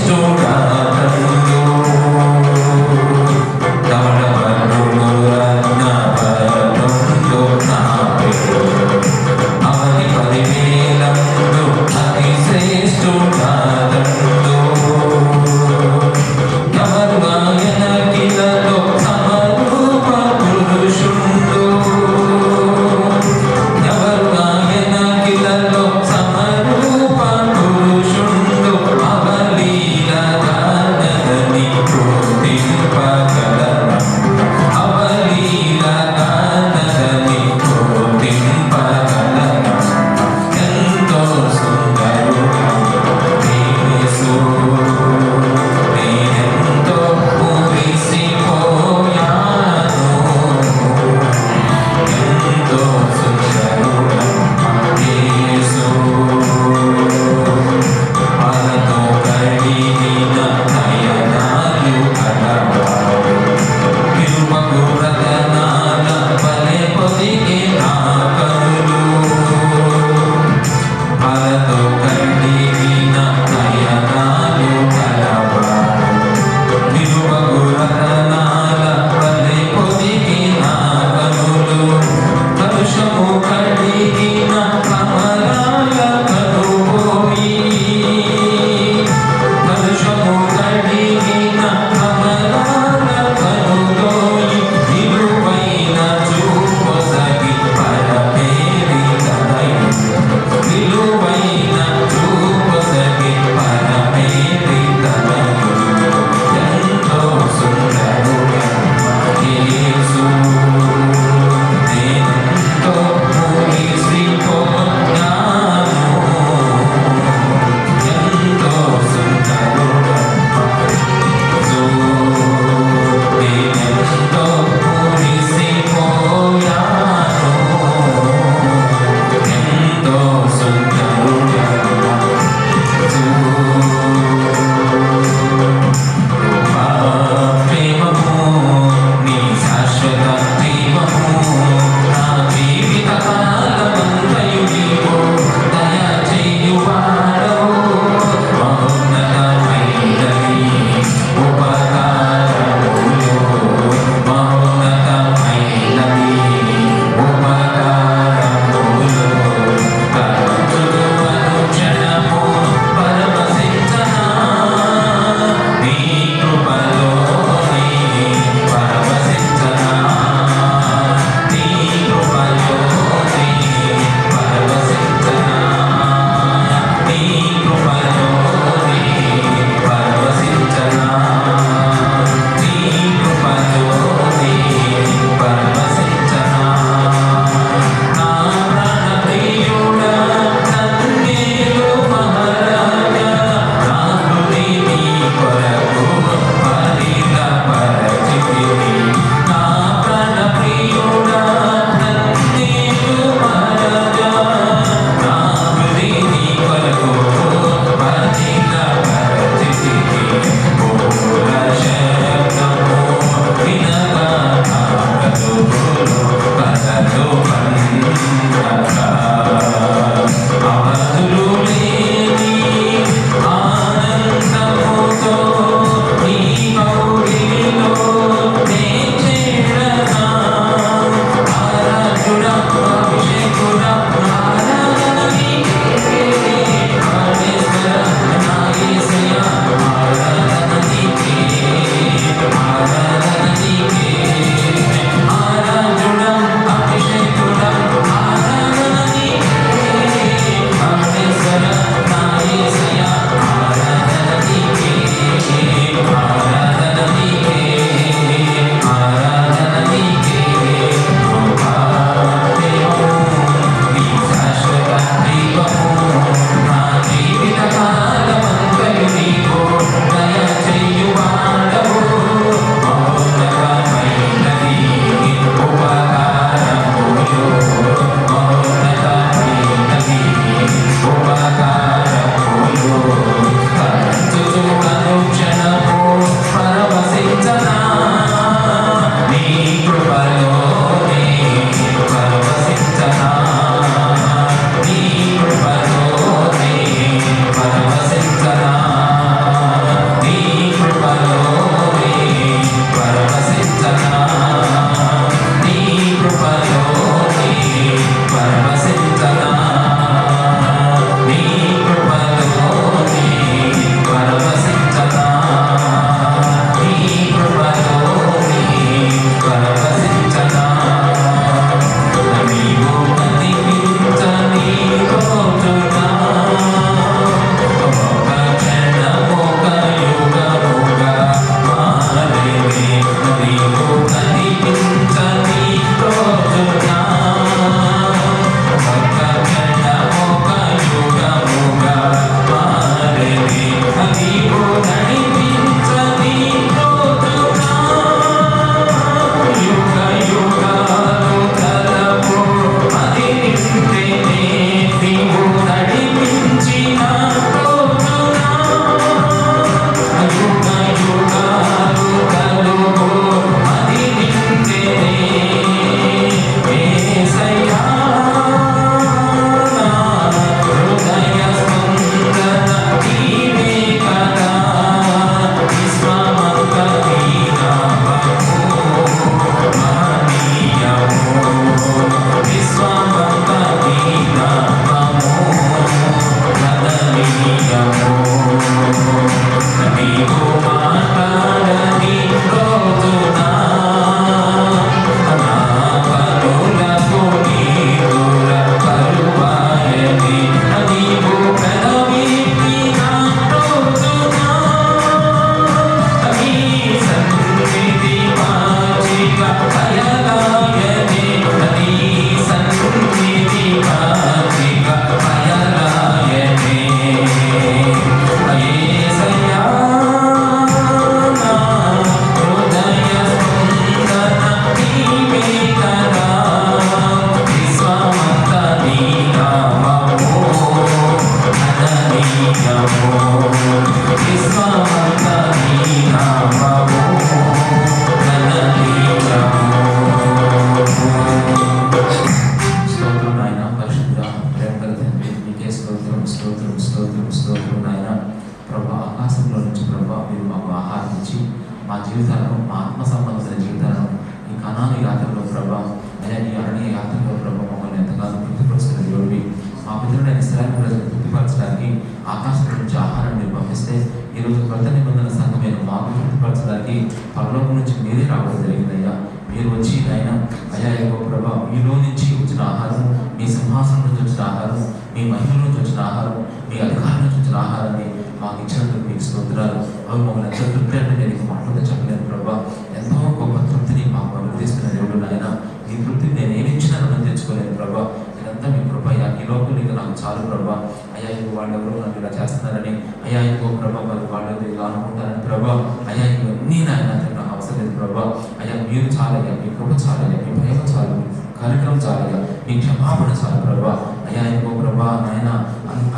మా జీవితాలను, మా ఆత్మ సంబంధించిన జీవితాలను ఈ కనాను యాత్రలో ప్రభా, అయ్యా నీ అరణ్య యాత్రలో ప్రభా మమ్మల్ని ఎంతగానో తృప్తిపరుస్తున్న దేవుడివి. మా పితరుడైన ఇశ్రాయేలు ప్రజలను తృప్తిపరచడానికి ఆకాశం నుంచి ఆహారం మీరు పంపిస్తే, ఈరోజు కొత్త నిబంధన సంఘమైన మాకు తృప్తిపరచడానికి పరలోకం నుంచి మీరే రావడం జరిగిందయ్యా. మీరు వచ్చి ఆయన అయ్యా యొక్క ప్రభా, మీలో నుంచి వచ్చిన ఆహారం, మీ సింహాసనం నుంచి వచ్చిన ఆహారం, మీ మహిమ నుంచి వచ్చిన ఆహారం, మీ అధికారం నుంచి వచ్చిన ఆహారాన్ని మాకు ఇచ్చినందుకు మీకు స్తోత్రాలు. అవి మమ్మల్ని ఎంత తృప్తి అంటే నేను మాటలతో చెప్పలేను ప్రభా. ఎంతో గొప్ప తృప్తిని మాకు అనుగ్రహిస్తున్న దేవుడు నాయన. ఈ తృప్తిని నేను ఏమి ఇచ్చినా రుణం తెచ్చుకోలేను ప్రభా. ఇదంతా మీ కృప అయ్యా. ఈ లోపల నీకు నాకు చాలు ప్రభా. అయ్యా ఇంకో వాళ్ళు ఎవరు నన్ను ఇలా చేస్తున్నారని, అయ్యా ఇంకో ప్రభా మరి వాళ్ళు ఇలా అనుకుంటారని ప్రభా, అయ్యా ఇవన్నీ నాయన నాకు అవసరం లేదు ప్రభా. అయ్యా మీరు చాలయ్యా, మీ కృప చాలయ్యా, మీ భయం చాలు, కార్యక్రమం చాలయ్యా, మీ క్షమాపణ చాలు ప్రభా. అయ్యా ఇంకో ప్రభా నాయన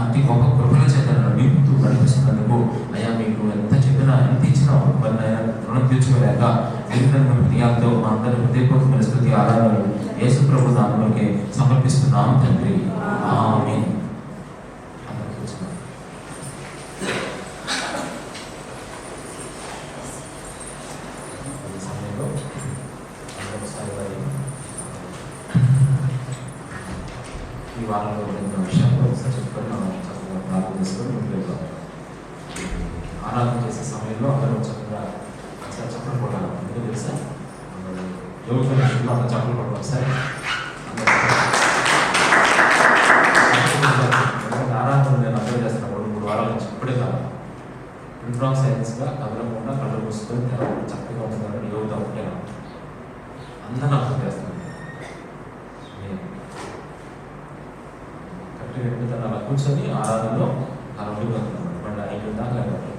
అతి గొప్ప కృపల చేత నింపుతూ నడిపిస్తున్నందుకు అయ్యా మీకు ఎంత చెప్పినా ఎంత ఇచ్చినా మరి నాయన రుణం తీర్చుకోలేక క్రియాలతో మా అందరి హృదయపూర్వకమైన స్తుతి ఆరాధనలు యేసు ప్రభు నామములోకి సమర్పిస్తున్నాం తండ్రి. ఆమేన్. ఈ వారంలో ఉన్న విషయాల్లో ఒకసారి చెప్పుకొని మనం చక్కగా ప్రార్థన చేసుకొని ముందుకు ఆరాధన చేసే సమయంలో అందరూ చక్కగా ఒకసారి చప్పట్లు కొట్టాలి. ఎందుకు తెలుసా, యోగ విషయంలో అక్కడ చప్పట్లు కొట్టడం ఒకసారి ఆరాధన నేను అర్థం చేస్తున్నాను. 2-3 వారాల నుంచి ఇప్పుడే కాదు, ఇంట్రాక్ సైలెన్స్గా కదలకుండా కళ్ళు మూసుకొని తెరవడం చక్కగా ఉంటుందని యోగ ఉంటాను అందరూ అర్థం చేస్తున్నాను. తను అలా కూర్చొని ఆరాధనలో అలా ఉండిపోతున్నాను. మళ్ళీ 5 దాకా లేకపోతే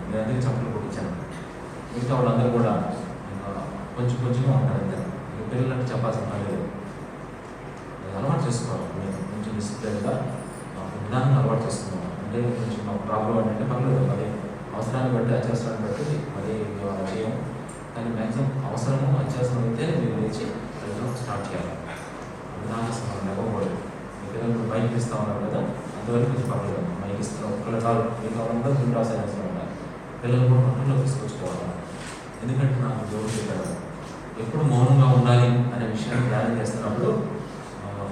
నేను అందుకే చప్పట్లు కొట్టించాను. మిగతా వాళ్ళందరూ కూడా కొంచెం కొంచెంగా ఉంటారు. అంతే పిల్లలంటే చెప్పాల్సిన పని లేదు. అలవాటు చేసుకోవాలి. నేను కొంచెం డిసిప్లిన్గా విధానంగా అలవాటు చేసుకున్నాను. అంటే కొంచెం మాకు ప్రాబ్లం అంటే పర్లేదు, మరి అవసరాన్ని బట్టి అత్యవసరాన్ని బట్టి మరి చేయం. కానీ మ్యాక్సిమం అవసరము అత్యవసరం అయితే మీరు లేచి స్టార్ట్ చేయాలి. విధానం లేకపోలేదు. మీ పిల్లలు బైక్ ఇస్తూ ఉన్నారు కదా, అందువరకు కొంచెం పర్లేదు. బైక్ ఇస్తున్నాం ఒకళ్ళు కాదు, మీకు వాళ్ళంతా రెండు అవసరం ఉండాలి. పిల్లలు కూడా పట్టణంలో తీసుకొచ్చుకోవాలి. ఎందుకంటే నాకు దేవుడు చెప్పాడు, ఎప్పుడు మౌనంగా ఉండాలి అనే విషయాన్ని ధ్యానం చేస్తున్నప్పుడు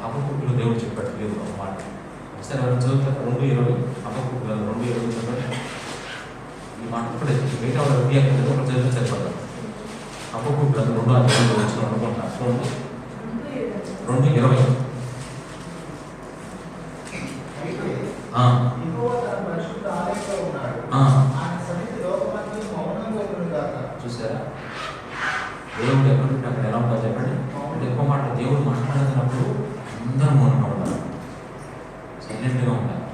హబక్కూకులో దేవుడు చెప్పాడు లేదు ఒక మాట. ఒకసారి ఎవరు చదువుతారు 2:20 హబక్కూకులో 2:20 చెప్పండి. ఈ మాట ఇప్పుడే మిగతా వాళ్ళు ఒకటి చదివితే సరిపడతారు. హబక్కూకులో 2:20 వచ్చిన అనుకుంటున్నారు. 2:20 చూసారా, దేవుడు ఎక్కడుంటే అక్కడ ఎలా ఉంటుందో చెప్పండి. అంటే ఎక్కువ మాట దేవుడు మాట్లాడుతున్నప్పుడు అందరూ మౌనంగా ఉండాలి, సైలెంట్గా ఉండాలి.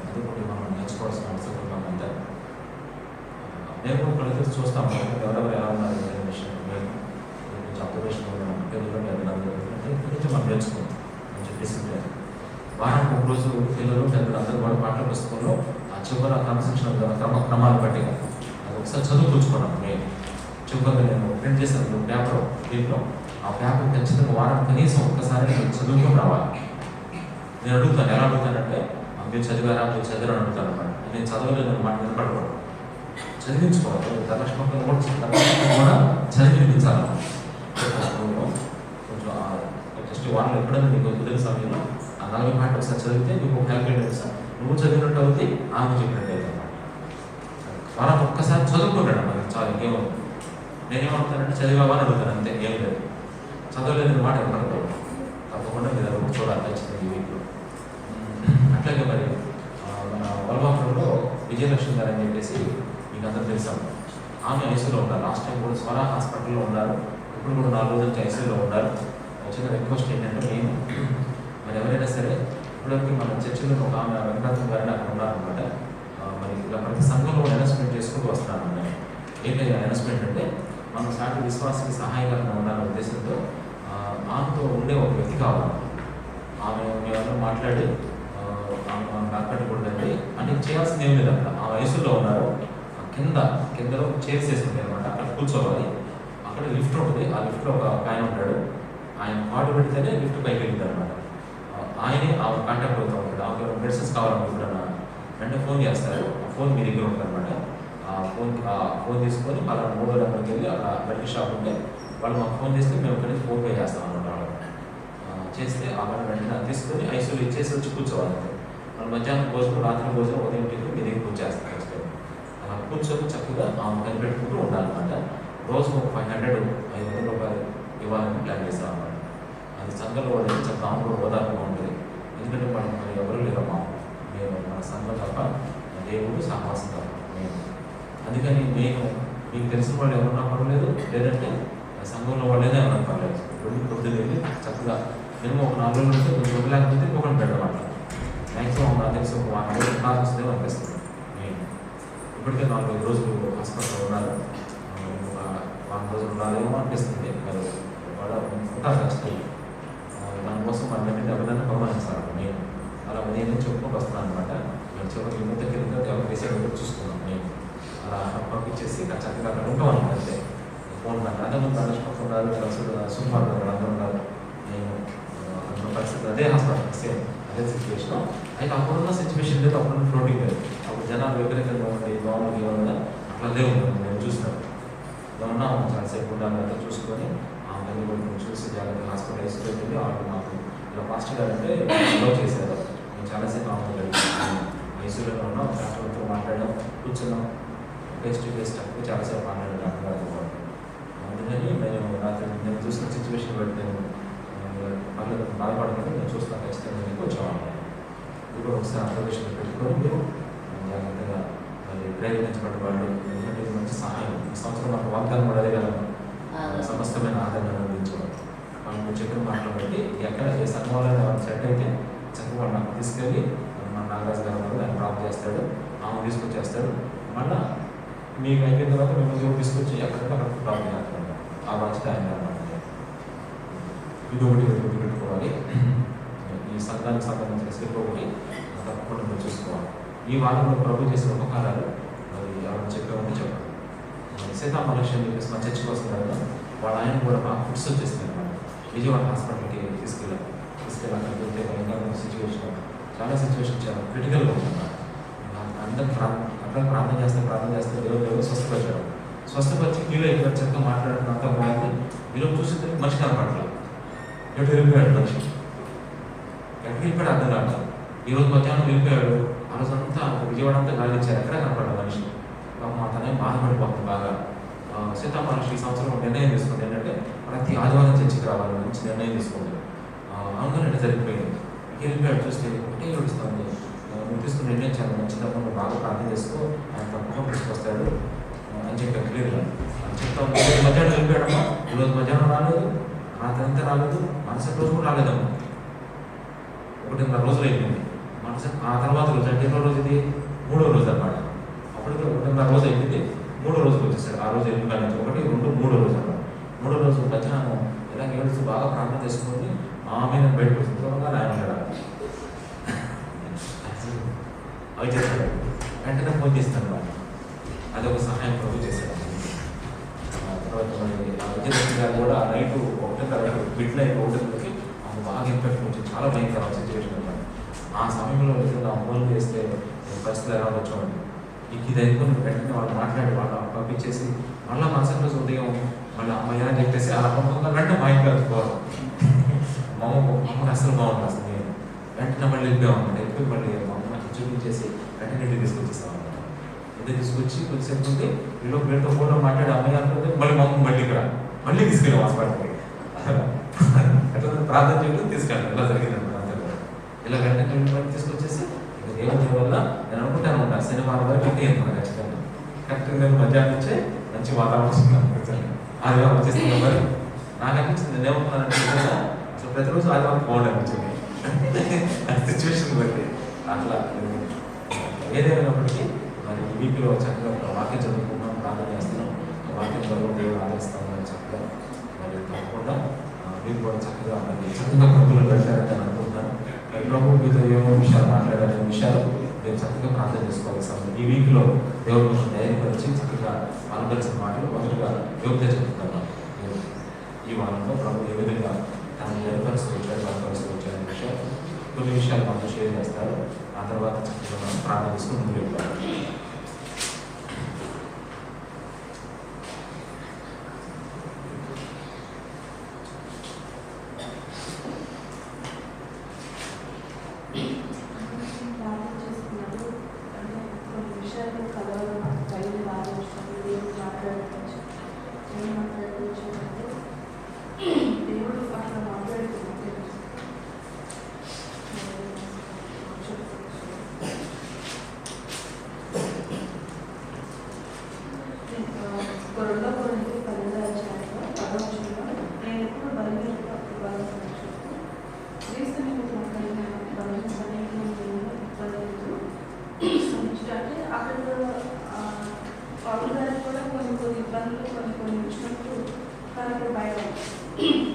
అది కూడా మనం నేర్చుకోవాల్సిన అవసరం ఉందంటే నేను ఒకళ్ళకి చూస్తాము ఎవరెవరు ఎలా ఉన్నారు విషయం కొంచెం అబ్జర్వేషన్ కొంచెం మనం నేర్చుకుంటాం. కొంచెం డిసిప్లిన్ వారానికి ఒక రోజు పిల్లలు పెద్దలు అందరూ కూడా పాటల పుస్తకంలో ఆ చివరి క్రమశిక్షణ క్రమాలు బట్టి అది ఒకసారి చదువుకొచ్చుకున్నాను. నేను చివరిగా నేను ప్రింట్ చేశాను పేపర్ దీంట్లో. ఆ పేపర్ ఖచ్చితంగా వారం కనీసం ఒక్కసారి నేను చదువుకొని రావాలి. నేను అడుగుతాను, ఎలా అడుగుతానంటే మీరు చదివారా, మీరు చదివారని అడుగుతాను అనమాట. నేను చదవలేదు మాట నిలబడకూడదు, చదివించుకోవాలి. ధనలక్ష్మి కూడా చదివినిపించాలన్నమాట. కొంచెం జస్ట్ వారంలో ఎప్పుడైనా నీకు కుదిరిన సమయంలో ఆ 40 పాయింట్ ఒకసారి చదివితే నీకు ఒక క్యాల్కులేటర్ సార్ నువ్వు చదివినట్టు అవుతుంది, ఆమె చెప్పినట్టు అవుతుంది అన్నమాట. వారం ఒక్కసారి చదువుకుంటాడు మనకి చాలా. ఇంకేమో నేనేమవుతానంటే చదివావా అని అడుగుతాను, అంతే, ఏం లేదు. చదవలేదని మాట ఎవరు తప్పకుండా మీరు అది చూడాలి ఖచ్చితంగా ఈ వీక్లో. అట్లాగే మరి మన వల్వాపురంలో విజయలక్ష్మి గారు అని చెప్పేసి మీకు అందరూ తెలుసాము. ఆమె ఐసీలో ఉన్నారు. లాస్ట్ టైం కూడా స్వరా హాస్పిటల్లో ఉన్నారు. ఇప్పుడు కూడా 4 రోజుల నుంచి ఐసీలో ఉన్నారు. చిన్న రిక్వెస్ట్ ఏంటంటే నేను మరి ఎవరైనా సరే ఇప్పటివరకు మన చర్చిలో ఒక ఆమె వెంకటాచలం గారిని అక్కడ ఉన్నారనమాట. మరి ఇలా ప్రతి సంఘంలో అనౌన్స్మెంట్ చేసుకుంటూ వస్తున్నాను. నేను ఏంటి అనౌన్స్మెంట్ అంటే మనం సాటి విశ్వాసానికి సహాయకరంగా ఉండాలనే ఉద్దేశంతో ఆమెతో ఉండే ఒక వ్యక్తి కావాలి. ఆమె మేమందరూ మాట్లాడి ఆమె మనం కాకట్టుకుంటుంది అంటే చేయాల్సింది ఏం లేదు. అక్కడ ఆ వయసులో ఉన్నారు. కిందలో చైర్స్ వేసుకుంటాయి అనమాట. అక్కడ కూర్చోవాలి. అక్కడ లిఫ్ట్ ఉంటుంది. ఆ లిఫ్ట్లో ఒక ఆయన ఉంటాడు. ఆయన కార్డు పెడితేనే లిఫ్ట్ పైకి వెళ్తారు అనమాట. ఆయనే ఆమె కాంటాక్ట్ అవుతూ ఉంటాడు. ఆమె మెడిసిన్స్ కావాలనుకుంటున్నా వెంటనే ఫోన్ చేస్తారు. ఆ ఫోన్ మీ దగ్గర ఉంటుంది అనమాట. ఫోన్ తీసుకొని అలా 3వ నెంబర్కి వెళ్ళి అక్కడ మెడికల్ షాప్ ఉంటే వాళ్ళు మాకు ఫోన్ చేస్తే మేము ఇక్కడి నుంచి ఫోన్ పే చేస్తాం అన్నమాట. వాళ్ళు చేస్తే ఆ వాళ్ళు వెంటనే తీసుకొని ఐసీయూలో ఇచ్చేసి వచ్చి కూర్చోవాలి. వాళ్ళు మధ్యాహ్నం భోజనం, రాత్రి భోజనం, ఉదయం టిఫిన్ మీ దగ్గర కూర్చేస్తారు. అలా కూర్చొని చక్కగా కనిపెట్టుకుంటూ ఉండాలన్నమాట. రోజు ఒక 500 రూపాయలు ఇవ్వాలని ప్లాన్ చేస్తాం అన్నమాట. అది సంఘంలో వాళ్ళు చక్కగా ఆమె ఓదార్పుగా ఉంటుంది. ఎందుకంటే మనం ఎవరు లేరమ్మా, మేము మన సంఘం తప్ప దేవుడు సహవాసం తప్ప మేము. అందుకని నేను మీకు తెలిసిన వాళ్ళు ఎవరన్నా పర్వాలేదు, లేదంటే సంఘంలో వాళ్ళైనా ఎవరైనా పర్లేదు, రెండు పొద్దులు వెళ్ళి చక్కగా మేము ఒక 4 రోజులు ఉంటే కొంచెం వదిలేకపోతే ఇంకొకటి పెట్టమాట. మ్యాక్సిమం నాకు తెలిసి ఒక 1 రోజు కాల్సిందే అనిపిస్తుంది. నేను ఇప్పటికే 4-5 రోజులు హాస్పిటల్లో ఉన్నారు. ఒక 1 రోజులు ఉన్నారేమో అనిపిస్తుంది. మరి వాళ్ళు ఉంటారు ఖచ్చితంగా. దానికోసం వాళ్ళని ఎవరైనా గమనిస్తారు. నేను అలా ఉదయం చెప్పుకుంటూ వస్తున్నాను అనమాట. చివరికి ఈ మధ్య కింద డెవలప్ చేసేటప్పుడు చూసుకున్నాం. నేను అలా పంపించేసి చక్కగా అక్కడ ఉంటాం అనమాట. అంటే ఫోన్ అందరూ ఉన్నారు, సుమారు అందరూ ఉన్నారు. నేను అక్కడ పరిస్థితి అదే హాస్పిటల్ సేమ్ అదే సిచ్యువేషన్. అయితే అప్పుడున్న సిచ్యువేషన్ లేదు, అప్పుడున్న ఫ్లోటింగ్ లేదు. అప్పుడు జనాలు విపరీతంగా ఉండి మామూలుగా ఏమన్నా అట్లా లేవు. నేను చూసినాను ఏమన్నా చాలాసేపు ఉండాలంటే చూసుకొని తల్లి కొంచెం చూసి జాగ్రత్త హాస్పిటల్ వేసుకెళ్ళి వాళ్ళు మాకు ఇలా పాస్టర్ గారు అంటే లో చేశారు. మేము చాలాసేపు ఐసీయూలో ఉన్నాం, డాక్టర్తో మాట్లాడడం, కూర్చున్నాం, ఫేస్ టు ఫేస్ తక్కువ చాలాసేపు మాట్లాడారు డాక్టర్ గారితో. అందుకని నేను చూసిన సిచ్యువేషన్ బట్టి నేను బాధపడకుండా నేను చూస్తాను ఖచ్చితంగా మీకు వచ్చాము. ఇప్పుడు ఒకసారి అబ్జర్వేషన్ పెట్టుకొని మీరు జాగ్రత్తగా మరి ప్రేరేపించబడ్డ వాళ్ళు. ఎందుకంటే ఇది మంచి సహాయం. ఈ సంవత్సరం మాకు వాగ్దానం కూడా అదే కదా, సమస్తమైన ఆదరణ అందించేవాడు. మనం చెప్పిన మాటలు బట్టి ఎక్కడ ఏ సంఘంలో సెట్ అయితే చక్కగా వాళ్ళు నాకు తీసుకెళ్ళి మన నాగరాజు గారు ఆయన డ్రాప్ చేస్తాడు, ఆమె తీసుకొచ్చేస్తాడు. మళ్ళీ మీకు అయిపోయిన తర్వాత మేము తీసుకొచ్చి ఎక్కడికి అక్కడ డ్రాప్ చేస్తాడు. ఆ బాధ్యత ఆయన అనమాట. ఇది ఒకటి పెట్టుకోవాలి. ఈ సంఘానికి సంబంధించిన స్లిప్ ఒకటి తప్పకుండా మీరు చూసుకోవాలి. ఈ వారంలో ప్రభు చేసిన ఉపకారాలు మరి ఎవరు చెప్పామని చెప్పాలి. సీతామహాలక్ష్మి చెప్పేసి మా చర్చకు వస్తున్నారు కదా, వాళ్ళ ఆయన కూడా బాగా ఫుడ్స్ వచ్చేసింది అనమాట. విజయవాడ హాస్పిటల్కి తీసుకెళ్ళాలి వెళ్తే భయంకరమైన సిచ్యువేషన్, చాలా సిచ్యువేషన్ చాలా క్రిటికల్గా ఉందన్నమాట. అందరూ ప్రార్థన చేస్తే దేవుడు స్వస్థపరిచాడు. స్వస్థపరిచి కీలో ఇక్కడ చక్కగా మాట్లాడడం అంతా బాగుంది. ఈరోజు చూస్తే మనిషి కనపడలేదు, ఎటు వెళ్ళిపోయాడు మనిషి, ఎక్కడికి వెళ్ళిపోయాడు అర్థం కాదు. ఈరోజు మధ్యాహ్నం వెళ్ళిపోయాడు. ఆ రోజు అంతా విజయవాడ అంతా గాలి ఇచ్చారు, ఎక్కడ కనపడ్డాడు మనిషి. మా తనే బాధపడిపోతుంది బాగా. సీతామహాలక్ష్మి ఈ సంవత్సరం నిర్ణయం తీసుకుంది ఏంటంటే ప్రతి ఆదివారం చర్చికి రావాలి, మంచి నిర్ణయం తీసుకుంది. అవునంటే జరిగిపోయింది. వెళ్ళిపోయాడు. చూస్తే ఒకటే ఏడుస్తుంది. నువ్వు తీసుకుని నిర్ణయం చాలా మంచిదమ్మా, నువ్వు బాగా ప్రార్థన చేసుకో, ఆయన తప్పకుండా తీసుకొస్తాడు అని చెప్పాను క్లియర్గా. చెప్తా మధ్యాహ్నం వెళ్ళిపోయాడమ్మా. ఈరోజు మధ్యాహ్నం రాలేదు, రాత్రి అంతా రాలేదు, మరుసటి రోజు కూడా రాలేదమ్మా. 1.5 రోజులు అయిపోయింది. ఆ తర్వాత రోజు అంటే ఎన్నో రోజు ఇది 3వ రోజు అన్నమాట. అప్పటికే 1.5 రోజు అయిపోయింది. 3వ రోజుకి వచ్చేసాడు. ఆ రోజు వెళ్ళిపోయాడు. 1, 2, 3వ రోజు అన్నమాట. 3వ రోజు మధ్యాహ్నం ఇలా ఏడుస్తూ బాగా ప్రార్థన చేసుకుని ఆమె బయటకు వస్తుంది. ఆయన ఉంటాడు అవి చేస్తాడు. వెంటనే ఫోన్ చేస్తాను వాళ్ళు. అది ఒక సహాయం ప్రభు చేశాడు. తర్వాత విజయలక్ష్మి గారు కూడా నైట్ 1 మిడ్ నైట్ 1కి ఆమె బాగా ఇంపాక్ట్ వచ్చింది. చాలా భయంకరమైన సిచ్యువేషన్ అనమాట. ఆ సమయంలో నిజంగా ఫోన్ చేస్తే పరిస్థితులు ఎలా వచ్చామండి. ఇది అయిపోయిన వెంటనే వాళ్ళు మాట్లాడి వాళ్ళు పంపించేసి మళ్ళీ మరుసటి రోజు ఉదయం మళ్ళీ అమ్మాయి అని చెప్పేసి అలా పంపుతున్నారు. వెంటనే మా ఇంట్లో పోవాలి. మమ్మల్ని అసలు బాగుంటుంది. అసలు నేను వెంటనే మళ్ళీ వెళ్ళిపోయామన్నమాట. వెళ్ళిపోయి మళ్ళీ మా అమ్మాయికి చూపించేసి వెంటనే ఇంటికి తీసుకొచ్చేస్తాం అన్నమాట. ఇంటికి తీసుకొచ్చి కొద్దిసేపు ఉంటే వీళ్ళు వీళ్ళతో ఫోటో మాట్లాడి అమ్మాయి అంటుంది. మళ్ళీ మా అమ్మ మళ్ళీ ఇక్కడ మళ్ళీ తీసుకెళ్ళాం హాస్పిటల్కి. అట్లా ప్రార్థన చేయడం తీసుకెళ్ళాం. ఇలా జరిగిందన్నమాట. ఇలా వెంటనే మళ్ళీ తీసుకొచ్చేసి దేవుని వల్ల నేను అనుకుంటాను ఉంటాను శనివారం వరకు ఇంటే అనుకున్నాను ఖచ్చితంగా. కరెక్ట్గా నేను మధ్యాహ్నం నుంచే మంచి వాతావరణం వచ్చింది. ఆదివారం వచ్చేసింది. మరి నాకు అనిపించింది నేనేమనుకున్నానంటే అసలు ప్రతిరోజు ఆదివారం బాగుండే అనిపించింది సిచ్యువేషన్ బట్టి. అట్లా ఏదేమైనప్పటికీ మరి వీపీలో చక్కగా వాక్యం చదువుకున్నాం, ప్రార్థన చేస్తున్నాం. వాక్యం చదువు దేవుడు ఆదరిస్తామని చక్కగా మరి తప్పకుండా మీరు కూడా చక్కగా మరి చక్కగా ప్రభుత్వం పెట్టారని నేను అనుకుంటున్నాను. ప్రభు మీతో ఏమో విషయాలు మాట్లాడాలనే విషయాలు మీరు చక్కగా ప్రార్థన చేసుకోవాలి. సార్ ఈ వీక్లో దేవుడు కొంచెం ధైర్యపరిచి చక్కగా అనుకరించిన మాటలు మొదలుగా యోగ్యత చెప్తున్నాను. ఈ వారంలో ప్రభు ఏ విధంగా తను ధైర్యపరుచుకొచ్చాడు, బలపరుచుకొచ్చాడనే విషయాలు కొన్ని విషయాలు మనతో షేర్ చేస్తారు. ఆ తర్వాత చక్కగా మనం ప్రార్థన చేసుకుని ముందుకు వెళ్ళాలి.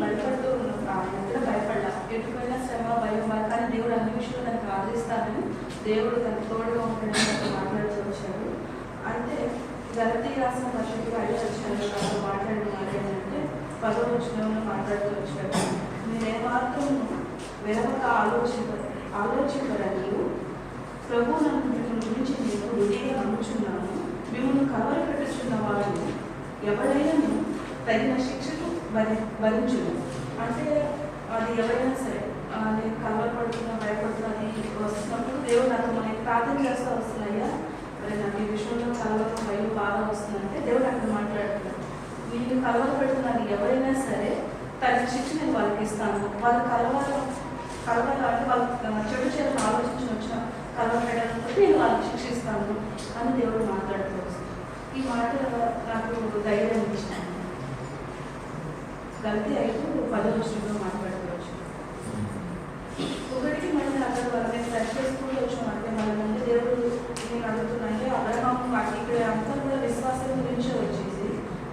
భయపడుతూ ఆయన కూడా భయపడ్డా. ఎటుకైనా శ్రమ భయం కానీ దేవుడు అన్ని విషయంలో దానికి ఆదరిస్తానని దేవుడు తన తోడుగా ఉంటాడని మాట్లాడుతూ వచ్చాడు. అంటే గలతీయులకు రాసిన పత్రిక 5వ అధ్యాయంలో మాట్లాడిన మాట ఏంటంటే 10వ వచనంలో మాట్లాడుతూ వచ్చాడు. నేనేమాత్రం వెరవక ఆలోచింపరని ప్రభు నన్ను మిమ్మల్ని గురించి నేను రుడిగా నమ్ముచున్నాను. మిమ్మల్ని కవర్ పెట్టుచున్న వాడు ఎవరైనా తగిన శిక్షకు భరించును. అంటే అది ఎవరైనా సరే నేను కలవరపడుతున్నా భయపడుతున్నా అది వస్తున్నప్పుడు దేవుడు నాకు మనకి ప్రార్థన చేస్తూ వస్తున్నాయ్యా, మరి నాకు ఈ విషయంలో కలవరం భయం బాగా వస్తుందంటే దేవుడు అక్కడ మాట్లాడుతున్నాడు. వీళ్ళు కలవరపడుతున్నారు ఎవరైనా సరే తగిన శిక్ష నేను వాళ్ళకి ఇస్తాను. వాళ్ళు కలవాలంటే వాళ్ళు చెడు చేయాలని ఆలోచించి వచ్చిన కలవరపడడంతో నేను వాళ్ళకి శిక్షిస్తాను అని దేవుడు మాట్లాడుతూ వస్తుంది. ఈ మాట నాకు ధైర్యం ఇచ్చాను. గలతీ 5:10 వచనంలో మాట్లాడుకోవచ్చు. ఒకటికి మళ్ళీ అక్కడ మేము టచ్ చేసుకుంటూ వచ్చాం. అంటే మళ్ళీ ముందు దేవుడు నేను అడుగుతున్నానంటే అబ్రహాము ఇక్కడ అంతా కూడా విశ్వాసం గురించే వచ్చేసి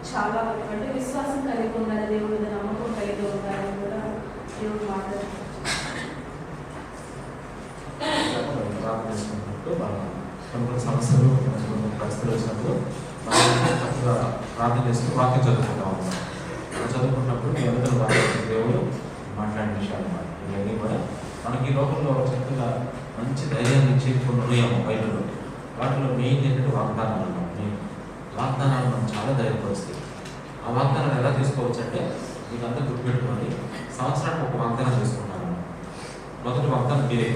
చాలా వరకు అంటే విశ్వాసం కలిగి ఉండాలి, దేవుడు మీద నమ్మకం కలిగి ఉండాలని కూడా దేవుడు మాట్లాడుతున్నాడు.
కొన్ని సమస్యలు కొన్ని పరిస్థితులు వచ్చినప్పుడు మనం చక్కగా ప్రార్థన చేసుకుని వాక్యం చదువుకుంటా ఉన్నాం. చదువుకున్నప్పుడు మీ అందరూ దేవుడు మాట్లాడిన విషయాలు ఇవన్నీ కూడా మనకి ఈ లోకంలో చక్కగా మంచి ధైర్యాన్ని ఇచ్చే కొన్ని ఉన్నాయేమో బయటలో. వాటిలో మెయిన్ ఏంటంటే వాగ్దానాలు ఉన్నాం. మెయిన్ వాగ్దానాలు మనం చాలా ధైర్యపరుస్తాయి. ఆ వాగ్దానాలు ఎలా తీసుకోవచ్చు అంటే మీకు అంతా గుర్తుపెట్టుకోండి. సంవత్సరానికి ఒక వాగ్దానం చేసుకుంటాను. మొదటి వాగ్దానం మీరే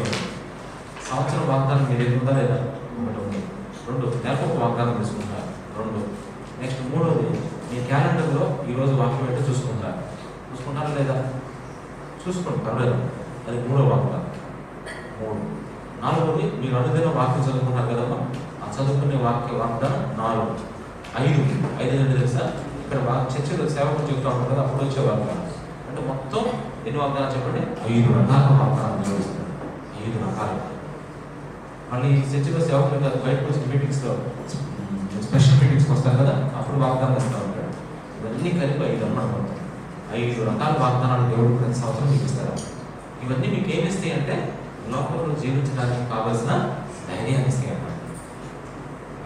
సంవత్సరం వాగ్దానం మీరే ఉందా లేదా? ఒకటి ఉంది. 2 నెలకు ఒక వాగ్దానం తీసుకుంటారు. 2 నెక్స్ట్ 3వది మీ క్యాలెండర్లో ఈరోజు వాక్యం ఏంటో చూసుకుంటారా లేదా? చూసుకోండి, పర్లేదు. అది 3వ వాగ్దానం. 3. 4వది మీరు అనుదిన వాక్యం చదువుకుంటారు కదమ్మా, ఆ చదువుకునే వాగ్దానం 4. 5 ఏంటంటే తెలుసా? ఇక్కడ చర్చలో సేవకులు చెప్తా ఉంటారు కదా, అప్పుడు వచ్చే వాగ్దానం. అంటే మొత్తం ఎన్ని వాగ్దానాలు చెప్పండి? 5 రకాల వాగ్దానాలు నిర్వహిస్తారు. 5 రకాలు. మళ్ళీ చర్చలో సేవకులు కాదు, బయటకు వచ్చిన మీటింగ్స్లో స్పెషల్ మీటింగ్స్కి వస్తారు కదా, అప్పుడు వాగ్దానం ఇస్తూ ఉంటాడు. ఇవన్నీ కలిపి 5 అన్నమాట. మొత్తం 5 రకాల వాగ్దానాలు దేవుడు ప్రతి సంవత్సరం మీకు ఇస్తారు. ఇవన్నీ మీకు ఏమి ఇస్తాయి అంటే లోకంలో జీవించడానికి కావాల్సిన ధైర్యాన్ని ఇస్తాయి అన్నమాట.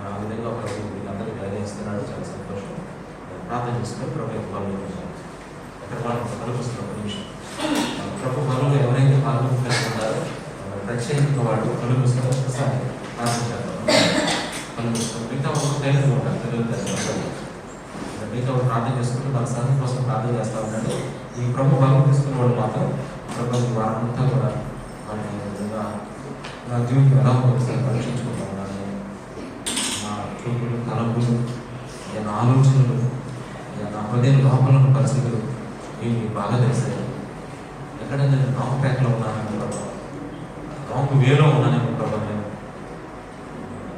ఆ విధంగా వీళ్ళందరికీ ధైర్యం ఇస్తున్నాడు. చాలా సంతోషం. ప్రార్థన చేసుకుని ప్రభు యొక్క బలంలో ఎక్కడ వాళ్ళు కలుపుస్తున్న ఒక నిమిషం ప్రభు బలంలో ఎవరైతే పాల్గొంటున్నారో ప్రత్యేకంగా వాళ్ళు కలుపుస్తున్న ఒకసారి ప్రార్థన చేద్దాం. కలుపుస్తాం. మిగతా వాళ్ళు ధైర్యంగా ఉంటారు. తెలుగుతారు. మిగతా వాళ్ళు ప్రార్థన చేసుకుంటూ మన సహనం కోసం ప్రార్థన చేస్తూ ఉండండి. ఈ ప్రభు బలం తీసుకున్న వాళ్ళు మాత్రం ప్రభు వారంతా కూడా మన విధంగా నా జీవితం ఎలా ఉందో పరీక్షించుకుంటూ ఉన్నాను. నా చూపులు, తలంపులు, నా ఆలోచనలు, నా హృదయ లోపల పరిస్థితులు ఇవి బాగా తెలిసాయి. ఎక్కడైనా నేను రాంగ్ ట్రాక్లో ఉన్నానని ప్రభావం, రాంగ్ వేలో ఉన్నానేమో ప్రభావం. నేను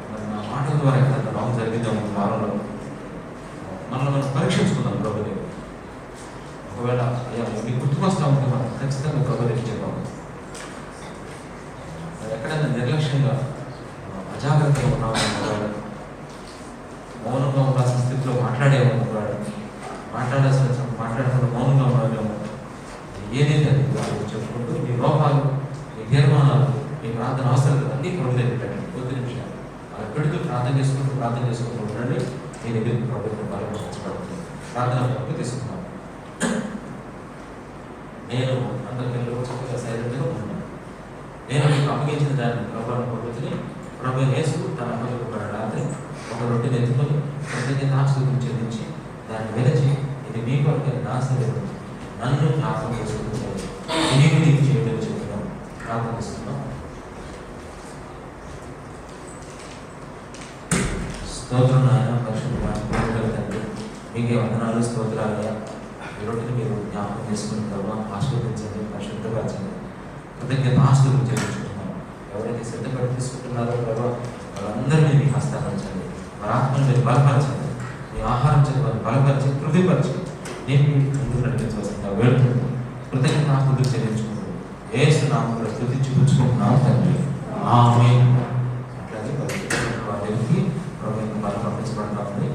మరి నా మాటల ద్వారా ఎక్కడైనా రాంగ్ జరిగిందేమో వారంలో మనల్ని మనం పరీక్షించుకుందాం ప్రభు దగ్గర. ఒకవేళ మీకు గుర్తుకొస్తా ఉంటే మనం ఖచ్చితంగా ప్రభు దగ్గర చెప్పాము. ఎక్కడైనా నిర్లక్ష్యంగా అజాగ్రత్తగా ఉన్నామని మౌనంగా ఉండాల్సిన స్థితిలో మాట్లాడేమో మాట్లాడకుండా మౌనంగా ఉండలేము. ఏదైతే అది చెప్పుకుంటూ మీ లోపాలు, మీ తీర్మానాలు, మీ ప్రార్థన అవసరాలు అన్నీ ప్రభు దగ్గర పెట్టండి. 10 నిమిషాలు అలా పెడుతూ ప్రార్థన చేసుకుంటూ ఉండండి. మీ దగ్గర ప్రభుత్వం బలపరచబడుతుంది. ప్రార్థన కొరకు తీసుకుంటాం. నేను అందరికీ చక్కగా సైలెంట్గా ఉన్నాను. నేను మీకు అప్పగించిన దాన్ని ప్రభావం పద్ధతిని ప్రభు యేసు తన అప్పగింపబడిన రాత్రి ఒక రొట్టెని ఎత్తుకొని ప్రతిదీ నాశనం చెందించి దాన్ని వెలచి ఇది మీ కొరకు నా శరీరం, నన్ను జ్ఞాపకం చేసుకుంటున్నాను, ఇది చేయడం చెప్తున్నాం. ప్రార్థిస్తున్నాం. స్తోత్రం నాయన, పరిశుభ్ర తండ్రి, మీకే వందనాలు, స్తోత్రాలయ్యా. ఈ రొట్టెని మీరు జ్ఞాపకం చేసుకుని ప్రభావ ఆశీర్వదించండి, పరిశుద్ధపరచండి. కృతజ్ఞత ఆశీర్వదించి చెల్లించుకుంటున్నాం. ఎవరైతే సిద్ధపడి తీసుకుంటున్నారో ప్రభావ వాళ్ళందరినీ మీకు హస్తాపరచండి. వారి ఆత్మను మీరు బలపరచండి. మీ ఆహారం చేసి వారిని బలపరిచి హృదయపరిచి నేను మీకు ముందుకు నడిపించవలసిందిగా వేడుకుంటూ కృతజ్ఞత ఆశీర్వదించి చెల్లించుకుంటూ యేసు నామములో స్తుతించి పుచ్చుకుంటున్నాం తండ్రి. ఆమేన్. అట్లాగే వారికి ప్రభుత్వం బాగా పంపించబడతా ఉంది.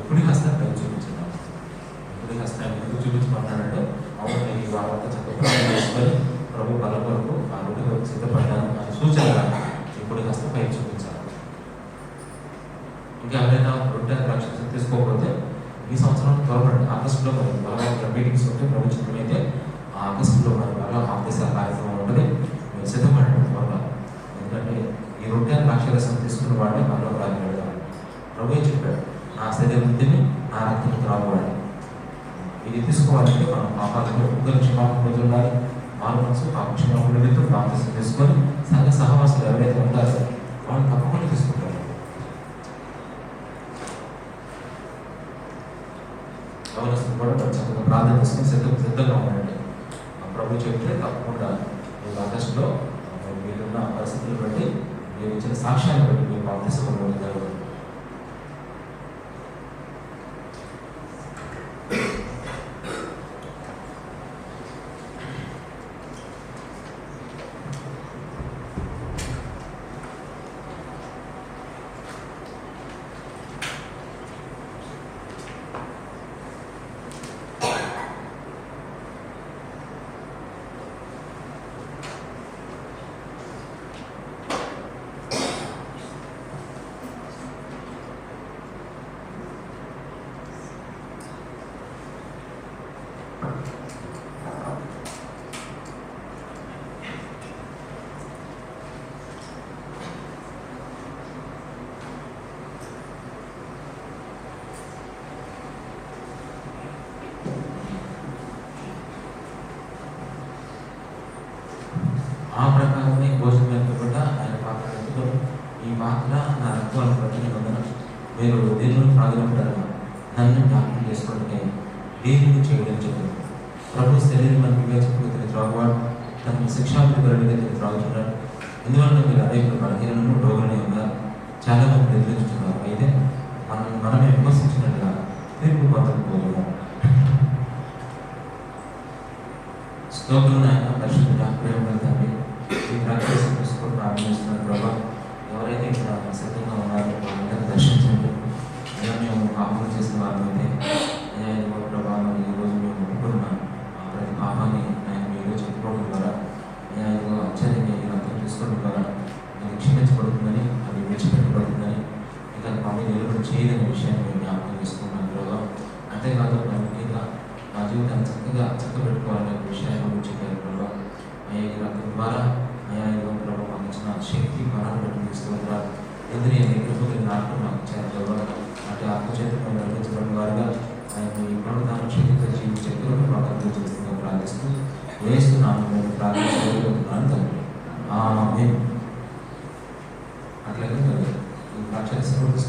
ఎప్పుడు హస్తాన్ని చూపించున్నాం. ఎప్పుడు హస్తాన్ని చూపించుకున్నాం. ఏమంటారంటే అవును నేను ఈ వారంతా చక్కగా చేసుకొని ప్రభు బల కొరకు ఆ రొట్టె కొరకు సిద్ధపడ్డాను అని సూచనగా ఇప్పుడు కాస్త పైకి చూపించాలి. ఇంకా ఎవరైనా రొట్టె రక్షణ తీసుకోకపోతే ఈ సంవత్సరం త్వరపడండి. ఆగస్టులో మరి బాగా మీటింగ్స్ ఉంటే ప్రభుత్వం అయితే ఆ ఆగస్టులో మరి బాగా ఆదేశ కార్యక్రమం ఉంటుంది. మీరు సిద్ధపడండి త్వరగా. ఎందుకంటే ఈ రొట్టె ద్రాక్షరసం తీసుకున్న వాడే మనలో రాజుగాడు. ప్రభు చెప్పాడు, నా శరీరం తిని నా రక్తం త్రాగువాడు. ఇది తీసుకోవాలంటే మనం పాపాలను ముగ్గురు క్షమాపణ పొందుండాలి. మారు మనసు పాప క్షమాపణ నిమిత్తం బాప్తిసం తీసుకొని సంఘ సహవాసులు ఎవరైతే ఉంటారో వాళ్ళు తప్పకుండా తీసుకుంటారు. యవనస్తులు కూడా చక్కగా ప్రార్థన చేసుకుని సిద్ధంగా ఉండండి. ప్రభు చెప్తే తప్పకుండా మీరు ఆగస్టులో మీరున్న పరిస్థితులు బట్టి మీరు ఇచ్చిన సాక్ష్యాన్ని బట్టి మీరు బాప్తిసం పొందడం జరుగుతుంది. ఆ ప్రకారమే భోజనం వెనుకకుండా ఆయన పాత్ర పెట్టుకొని ఈ పాత్ర నా రక్తాలను బట్టి వందన మీరు దేనిని త్రాగినప్పుడు నన్ను జ్ఞాపకం చేసుకోవడానికి దేనిని చేయడం చెప్పారు. ప్రభు శరీరం మనకు వివేచకుడిని త్రాగువాడు, తనకు శిక్షాభివృద్ధిగా త్రాగుతున్నాడు. ఎందువల్ల మీరు అనేక బలహీనను రోగులని ఉన్నారు, చాలా మంది ఎదురించుతున్నారు. అయితే మనమే విమర్శించినట్లుగా తీర్పు పొందకపోయాము. స్తోత్రం ఆయన పరిశుద్ధ ప్రేమ తండ్రి, ఈ ప్రాక్టీస్ తీసుకొని ప్రారంభిస్తున్న ప్రభావ ఎవరైతే ఇక్కడ సిద్ధంగా ఉన్నారో వాళ్ళందరూ దర్శించండి. ఇలా మేము పాపం చేసిన వారిని అయితే ప్రభావం ఈరోజు మేము ఒప్పుకున్న ప్రతి పాపాన్ని ఆయన మీరు చెప్పుకోవడం ద్వారా ఇదిగో ఆశ్చర్యంగా ఈ రక్తం తీసుకోవడం ద్వారా అది క్షమించబడుతుందని, అది విడిచిపెట్టబడుతుందని, ఇంకా పాప నిలబడి చేయదనే విషయాన్ని మేము జ్ఞాపకం చేసుకున్నాం ప్రభావ. అంతేకాదు ముఖ్యంగా మా జీవితాన్ని చక్కబెట్టుకోవాలనే విషయాన్ని చెప్పారు ప్రభావ. ఈ రక్తం ద్వారా ప్రభావ మాకు ఇచ్చిన శక్తి బలాన్ని బట్టి తీసుకుంటారా ఇంద్రియ కృపకి నాటకం మాకు ఇచ్చారు ప్రభావ. అటు ఆత్మచేతను నిర్మించబడిన వారుగా ఆయన ఈ పునరుద్ధాన శక్తితో జీవించే కృపను మాకు అందజేస్తుందని ప్రార్థిస్తూ వేస్తున్నాము. మేము ప్రార్థిస్తున్నాను తండ్రి. ఆమేన్. అట్లాగే ఈ ప్రార్థన తీసుకుంటాం.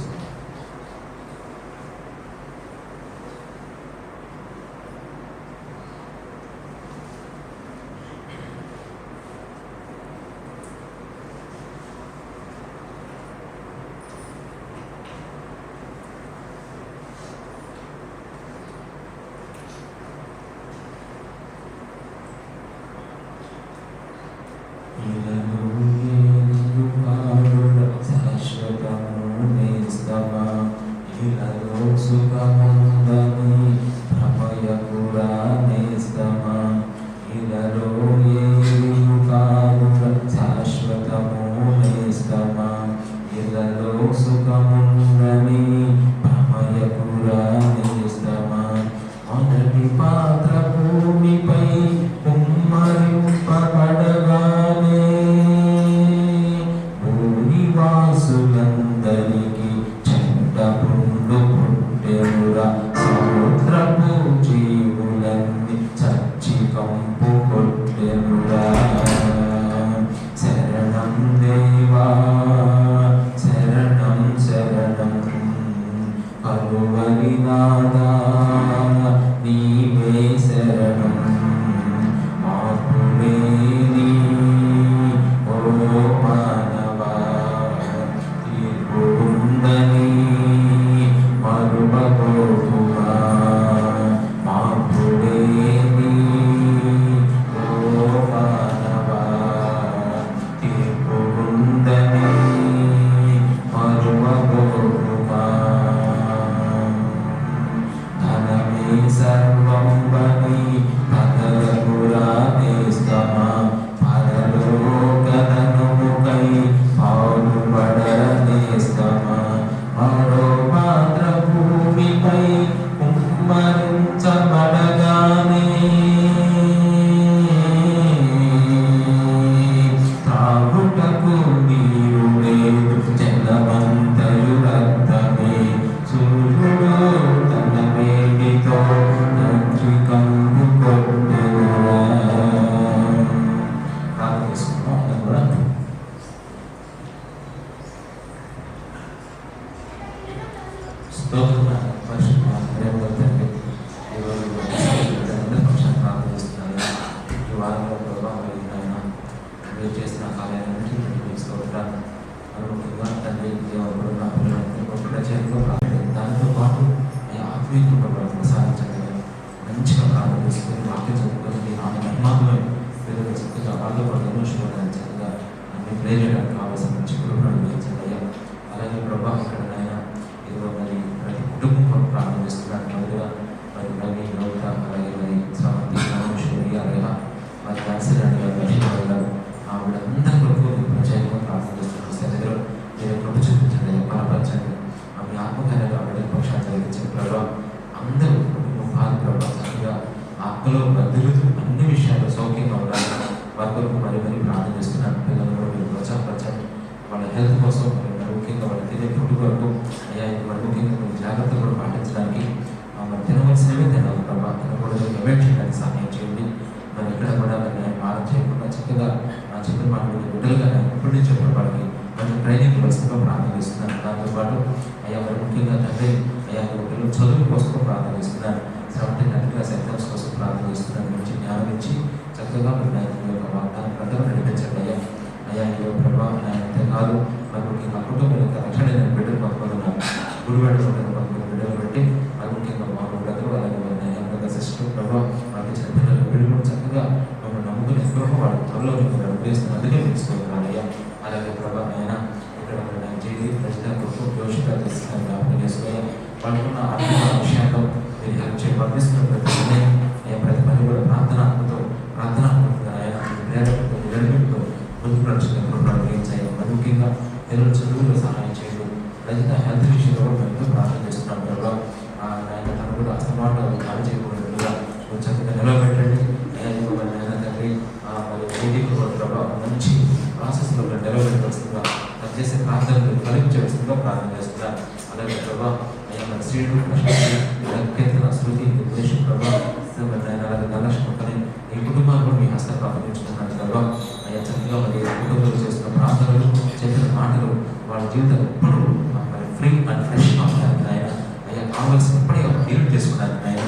सर्वं बनी
స్తోత్రం పరిశుద్ధ ప్రేమగల తండ్రి. ఈరోజు అందరి పక్షాన్ని ప్రార్థన చేస్తున్నాను. ఈ వారంలో ప్రభావం ఆయన మీరు చేసిన కార్యాలన్నింటినీ మీకు స్తోత్రాలు. అనుకుంటున్నా తండ్రి దేవుడు నా పిల్లలందరూ ప్రత్యేకంగా ప్రార్థన దానితో పాటు ఈ ఆత్మీయంగా ప్రసాదించండి. మంచిగా ప్రార్థన చేసుకొని వాక్యం చదువుకొని ఆమె మహిమాత్మై పేరు చక్కగా వాళ్ళతో పాటు ఎమోషనల్ చక్కగా అన్ని ప్రే చేయడానికి కావాల్సిన మంచి కృపను వేయించండి అయ్యా. అలాగే ప్రభావం ఇక్కడ ఆయన ఇదిగో మరి ప్రతి కుటుంబం ప్రార్థన చేస్తున్నాడు. మొదలుగా మరి రవి లోక అలాగే మరి శ్రావంతి రామేశ్వరి అలాగే మరి దాసిరాణి గారు లక్ష్మీ గారు ఆవిడందరి కొరకు ప్రత్యేకంగా ప్రార్థన చేస్తున్నారు. శరీరం మీరు కృప చూపించండి, బలపరచండి. ఆమె ఆత్మకార్యాలు ఆవిడ పక్షాన్ని జరిగించండి ప్రభావం. అందరూ కుటుంబం భారీ ప్రభావం చక్కగా ఆత్మలో బదులుతూ అన్ని విషయాలు సౌఖ్యంగా ఉండాలి. వారి కొరకు మరి మరి ప్రార్థన చేస్తున్నాను. పిల్లలు కూడా మీరు ప్రోత్సాహపరచండి. వాళ్ళ హెల్త్ కోసం మరి ముఖ్యంగా వాళ్ళు తినే ఫుడ్ కొరకు అయ్యా మరి ముఖ్యంగా కొన్ని జాగ్రత్తలు కూడా పాటించడానికి మరి తినవలసినవే తినాలి ప్రభావ. తినకూడదు అవాయిడ్ చేయడానికి సహాయం చేయండి. మరి ఎక్కడ కూడా నేను మారం చేయకుండా చక్కగా నా చెప్పిన మాట బిడ్డలుగా నేను ఇప్పటి నుంచి చెప్పడానికి కొంచెం ట్రైనింగ్ ఇవ్వాల్సిందిగా ప్రార్థన చేస్తున్నాను. దాంతోపాటు అయ్యా మరి ముఖ్యంగా తండ్రి అయ్యా పిల్లలు చదువు కోసం ప్రార్థన చేస్తున్నాను. 17 క్లాస్ ఎగ్జామ్స్ కోసం ప్రార్థన చేస్తున్నాను. మంచి జ్ఞానం ఇచ్చి చక్కగా మీ యొక్క వాగ్దానం ప్రజలు నడిపించండి అయ్యా. అయ్యా ఈ యొక్క ప్రభావం అంతే కాదు మరి ముఖ్యంగా కుటుంబం యొక్క రక్షణ నేను బిడ్డలు పంపుతున్నాను. గుడివాడలో ఉన్న పంపుకున్న బిడ్డలు బట్టి అది ముఖ్యంగా మా బ్రదరు అలాగే మరి సిస్టర్ ప్రభావం పంపించిన పిల్లలు బిడ్డలు చక్కగా మమ్మల్ని నమ్ముకుని ఎక్కడో వాళ్ళు త్వరలో ఉద్దేశం అందుకే తెలుసుకోవాలి అయ్యా. అలాగే ప్రభావం అయినా ఇక్కడ నేను చేసి ప్రజలకు జోషిగా చేస్తున్నాను. జ్ఞాపకం చేసుకొని వాళ్ళకున్న ఆర్థిక విషయాల్లో మీరు హెల్ప్ చేయ పంపిస్తున్న ప్రతి అయ్యా ప్రతి పని కూడా ప్రార్థనాత్మతో ఆయన ప్రేరణతో నిలబెట్టుతో ముందుకు నడుచుకున్నప్పుడు ప్రార్థించాయి. మరి ముఖ్యంగా తెలుగు చదువులో సహాయం చేయడం రజిత హెల్త్ విషయంలో కూడా మేము ప్రార్థన చేస్తున్నాం ప్రభావం. ఆయన తను కూడా అసమాటాలు ఖాళీ చేయకూడదుగా చక్కగా నిలబెట్టండి ఆయన తండ్రి. మరి మీటింగ్ ప్రభావం మంచి ప్రాసెస్లో నిలబెట్టవలసిందిగా తను చేసే ప్రార్థనలు కలిగించవలసిందిగా ప్రార్థన చేస్తున్నారు. అలాగే ప్రభావం అయ్యా మన శ్రీడు కీర్తన శృతి ఉద్దేశం ప్రభావం అలాగే ధనలక్ష్మి ఈ కుటుంబాలు కూడా మీ హస్తం ప్రారంభించుకున్నాను ప్రభావం. అయ్యా చక్కగా మరి కుటుంబంలో చేస్తున్న ప్రార్థనలు చెప్పిన మాటలు వాళ్ళ జీవితం ఎప్పుడు మరి ఫ్రీ అండ్ ఫ్రెష్గా ఉండడానికి ఆయన అయ్యా కావాల్సిన ఎప్పటికీ క్లీన్ చేసుకోవడానికి ఆయన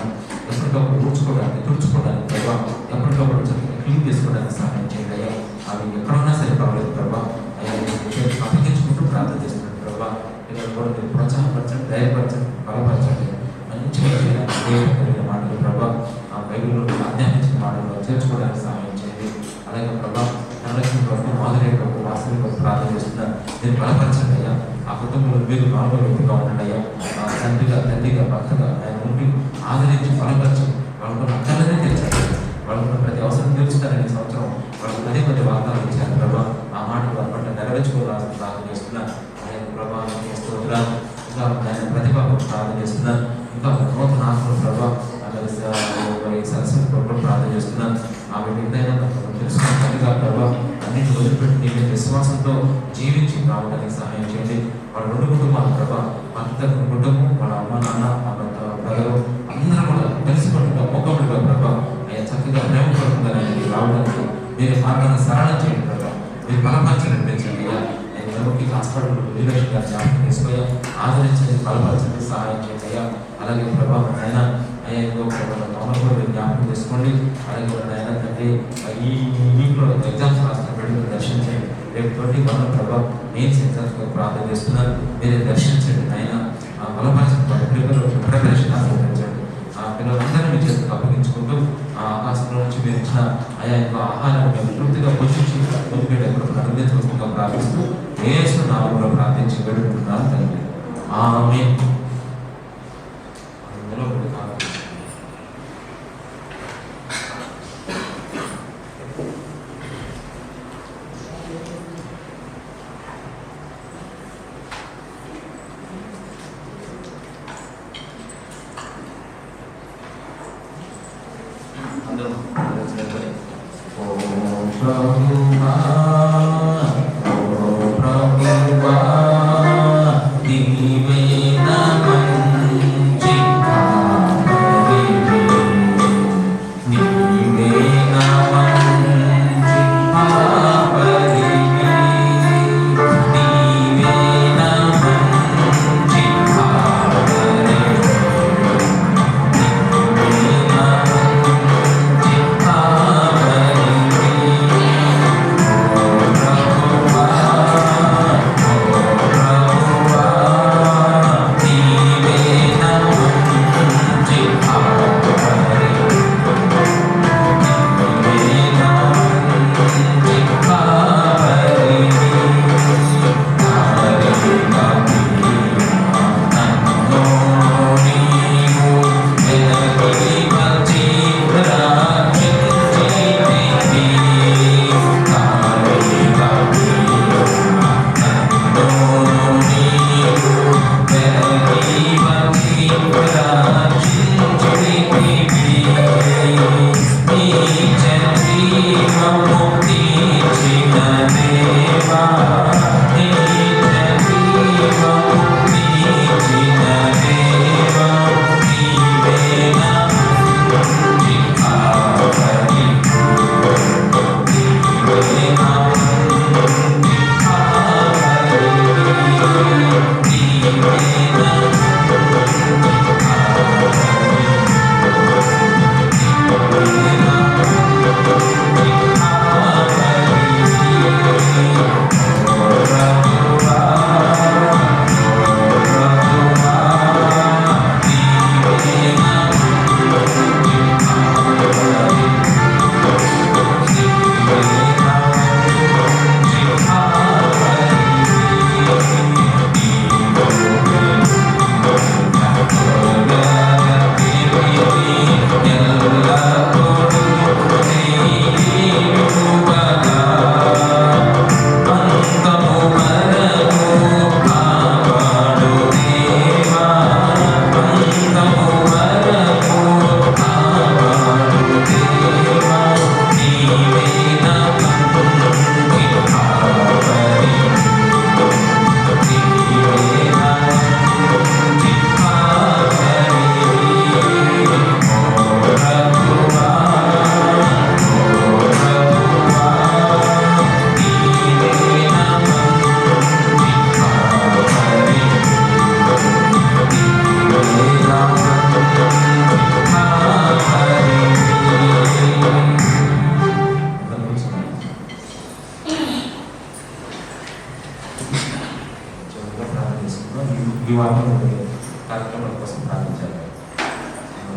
ఎప్పటికప్పుడు ఊడ్చుకోవడానికి తుడుచుకోవడానికి ప్రభావం ఎప్పటికప్పుడు చక్కగా క్లీన్ చేసుకోవడానికి సహాయం చేయండి అయ్యా. అవి ఎక్కడున్నా సరే పర్వాలేదు ప్రభావం. అయ్యా అప్పగించుకుంటూ ప్రార్థన చేస్తున్నాడు ప్రభావం. పిల్లలు కూడా మీరు ప్రోత్సాహపరచండి, ధైర్యపరచండి, బలపరచండి. మంచిగా కలిగిన మాటలు ప్రభావం ఆ బైబిల్లో ఆధ్యాత్మించిన మాటలు చేర్చుకోవడానికి సహాయం చేయండి. అలాగే ప్రభావం ధనలక్ష్మి వరకు మాదిరేట్ వరకు వాస్తవిక వరకు ప్రార్థన చేస్తున్నారు. మీరు బలపరచండి అయ్యా. ఆ కుటుంబంలో మీరు నాలుగో వ్యక్తిగా ఉండండి అయ్యా. తండ్రిగా తండ్రిగా భర్తగా ఆయన ఉండి ఆదరించి బలపరచి వాళ్ళకున్న అక్కలనే తెచ్చారు. వాళ్ళకున్న ప్రతి అవసరం తీర్చుతారని సంవత్సరం వాళ్ళకు పదే పదే వాగ్దానం ఇచ్చారు ప్రభావం. ఆ మాట వాళ్ళ పట్ల నెరవేర్చుకోవాలని ప్రార్థన చేస్తున్నారు. ఆయన ప్రభావం స్తోత్రాలు. ఇంకా ఆయన ప్రతిభ ప్రార్థన చేస్తున్నారు. ఇంకా నూతన ఆత్మ ప్రభావం మరి సరస్వతి కొరకు ప్రార్థన చేస్తున్నాను. ఆమె నిర్ణయం తెలుసుకున్నట్టుగా ప్రభావం అన్నింటి వదిలిపెట్టి నీ విశ్వాసంతో జీవించి రావడానికి సహాయం చేయండి. వాళ్ళ 2 కుటుంబాల ప్రభావం భర్త కుటుంబం వాళ్ళ అమ్మ నాన్న బ్రదరు అందరూ కూడా కలిసిపట్టుగా మొక్కముడిగా ప్రభావం అయ్యా చక్కగా ప్రేమపడుతుందా రావడానికి మీరు మార్గాన్ని సరళం చేయండి ప్రభావం. మీరు బలపరచండి నడిపించండి అయ్యా. నేను హాస్పిటల్ లీడర్షిప్ గారు జ్ఞాపకం తీసుకుని ఆదరించండి, బలపరచండి, సహాయం చేయండి అయ్యా. అలాగే ప్రభావం ఆయన అయ్యా ఇంకో మమ్మల్ని కూడా మీరు జ్ఞాపకం చేసుకోండి. అలాగే ఆయన తండ్రి ఈ వీక్లో ఎగ్జామ్స్ రాసిన బిడ్డలు దర్శించండి. రేపు 21 ప్రభావం మెయిన్స్ ఎగ్జామ్స్ ప్రార్థన చేస్తున్నారు. మీరు దర్శించండి ఆయన బలపరచండి. ప్రిపరేషన్ ఆశీర్వదించండి. ఆ పిల్లలందరూ మీ చేతికి అప్పగించుకుంటూ ఆ ఆకాశంలో నుంచి మీరు ఇచ్చిన అయా ఇంకో ఆహారాన్ని మేము తృప్తిగా పోషించి ముందుకెళ్ళి అనుగ్రహించవలసిందిగా ప్రార్థిస్తూ యేసు నామములో ప్రార్థించి వేడుకుంటున్నాను తండ్రి. ఆమేన్.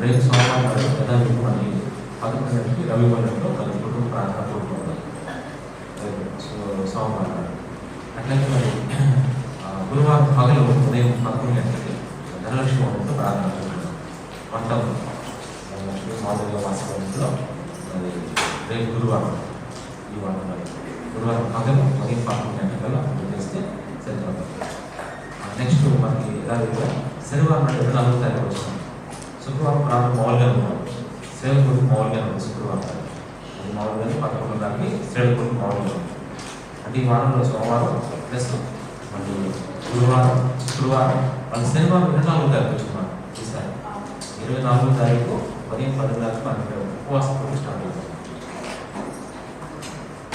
రేపు సోమవారం నాడు యథావిధి మళ్ళీ 11 గంటలకి రవివారంలో మరి కుటుంబ ప్రార్థన కూడుకుంటాం. సోమవారం నాడు అట్లాగే మరి గురువారం పగలు ఉదయం 11 గంటలకి ధనలక్ష్మి వంటతో ప్రార్థన కూడుకుంటాం. వంట ధనలక్ష్మి మాధుర్య వాసవంలో మరి రేపు గురువారం ఈ వారం మరి గురువారం పగలు ఉదయం 11 గంటల చేస్తే సరిపోతుంది. నెక్స్ట్ మనకి యథావిధిగా శనివారం నాడు 24వ తారీఖు వస్తుంది. శుక్రవారం ప్రారంభం మామూలుగా ఉన్నాం. సేవ కొడుకు మామూలుగా ఉంది. శుక్రవారం అది మామూలుగా 11 దానికి సేవ కొడుకు మామూలుగా ఉంది. అంటే ఈ వారంలో సోమవారం ప్లస్ మళ్ళీ గురువారం శుక్రవారం మళ్ళీ శనివారం 24వ తారీఖు వచ్చింది. ఈసారి 24వ తారీఖు ఉదయం 10 దాకా మనకి ఉపవాసం కూడా స్టార్ట్ అవుతుంది.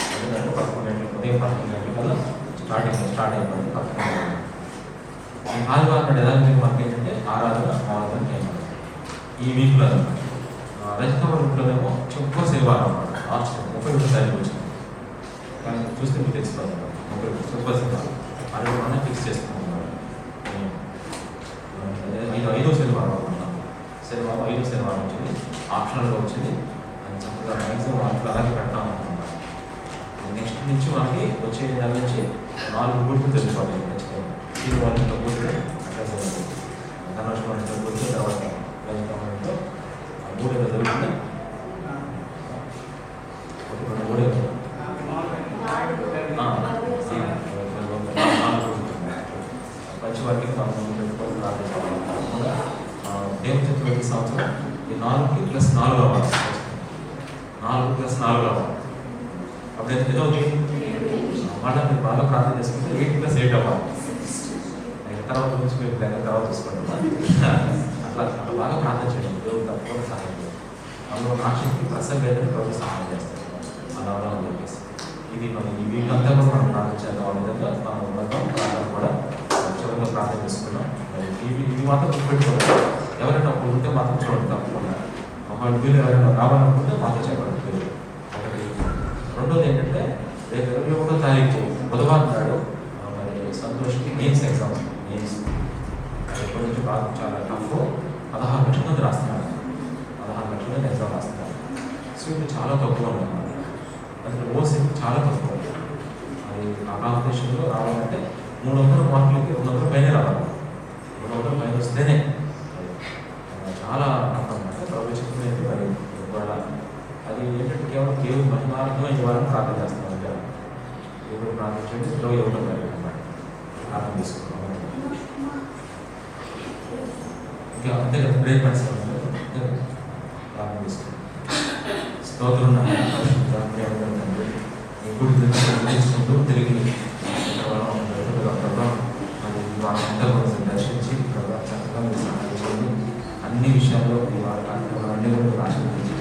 11 గంటలకు ఉదయం 11 గంటల స్టార్ట్ అయిపోయింది. 11 గంటలకు ఈ ఆదివారం నాడు యథావిధి మనకి ఏంటంటే ఆరాధన మామూలుగా టైం. ఈ వీక్లో రజతవరంలోనేమో ఎక్కువ శనివారం అన్నమాట. 31వ తారీఖు వచ్చింది. కానీ చూస్తే మీకు తెలిసిపోతుంది. 31 శనివారం అది మనం ఫిక్స్ చేసుకుంటున్నాం. ఇది 5వ శనివారం అనుకుంటున్నాం. శనివారం 5వ శనివారం వచ్చింది. ఆప్షనల్గా వచ్చింది. అది చక్కగా మ్యాక్సిమం వాటిలో అలాగే పెడతాం అనుకుంటున్నాం. నెక్స్ట్ నుంచి మనకి వచ్చే నెల నుంచి 4 గుర్తులు తెలిసిపోతాయి. నెక్స్ట్ ఇది వాళ్ళతో కూర్చుని అట్లా ధనలక్ష్మి వాళ్ళతో కూర్చుని తర్వాత రజతవరంలో 3 జరుగుతుంది. పంచవాటికి మనం పెట్టుకొని ప్రార్థించాలి. దేవుని ప్రతి సంవత్సరం ఈ 4 + 4 అవ్వాలి. 4 + 4 అవ్వాలి. అప్పుడు ఎంత అవుతుంది? మళ్ళీ మీరు బాగా ప్రార్థన చేసుకుంటే 8 + 8 అవ్వాలి. తర్వాత గురించి మీరు తర్వాత చూసుకోండి. అట్లా బాగా ప్రార్థన చేయండి. దేవుడు తప్పకుండా సహాయం చేయండి. అందులో ఆశక్తి ప్రసంగం ప్రభు సహాయం చేస్తారు. అలా అని చెప్పేసి ఇది మనం ఈ వీక్ అంతా కూడా మనం ప్రార్థన చేద్దాం. ఆ విధంగా మనం ఉండటం ప్రార్థన కూడా చివరిలో ప్రార్థన చేసుకున్నాం. ఇవి మాత్రం గుర్తుపెట్టుకోవాలి. ఎవరైనా అప్పుడు ఉంటే మాత్రం చూడండి తప్పకుండా. ఒకవేళ వీళ్ళు ఎవరైనా రావాలనుకుంటే మాతో చెప్పండి. ఒకటి. రెండోది ఏంటంటే రేపు 21వ తారీఖు బుధవారం నాడు మరి సంతోష్కి మెయిన్స్ ఎగ్జామ్స్. మెయిన్స్ ఎప్పటి నుంచి బాగా చాలా టఫ్. 16 లక్షల మంది రాస్తున్నారు. 16 లక్షల మంది ఎగ్జామ్ రాస్తున్నారు. సీట్లు చాలా తక్కువ ఉన్నాయి. అసలు ఓసీ చాలా తక్కువ. అది ఆ కాంపిటీషన్లో రావాలంటే 300 మార్కులకి 200 పైన రావాలి. 200 పైన వస్తేనే చాలా టఫ్ అనమాట. ప్రభు చెప్తున్నది మరి ఒకవేళ అది ఏంటంటే కేవలం మహిమార్థంగా ఈ వారం ప్రార్థన చేస్తాం. అంటే దేవుడు ప్రార్థించండి. 21వ తారీఖు అన్నమాట ప్రార్థన తీసుకున్నాం. ఇంకా అంతే కదా. బ్రేక్ పరిస్థితి ప్రార్థన తీసుకున్నాం. స్తోత్రం ఎప్పుడు తెలుసుకుంటూ తిరిగి వాళ్ళంతా కూడా దర్శించి చక్కగా మీరు సహాయం చేయండి. అన్ని విషయాల్లో మీ వారి కార్యక్రమాలు అన్ని కూడా ఆశీర్వదించి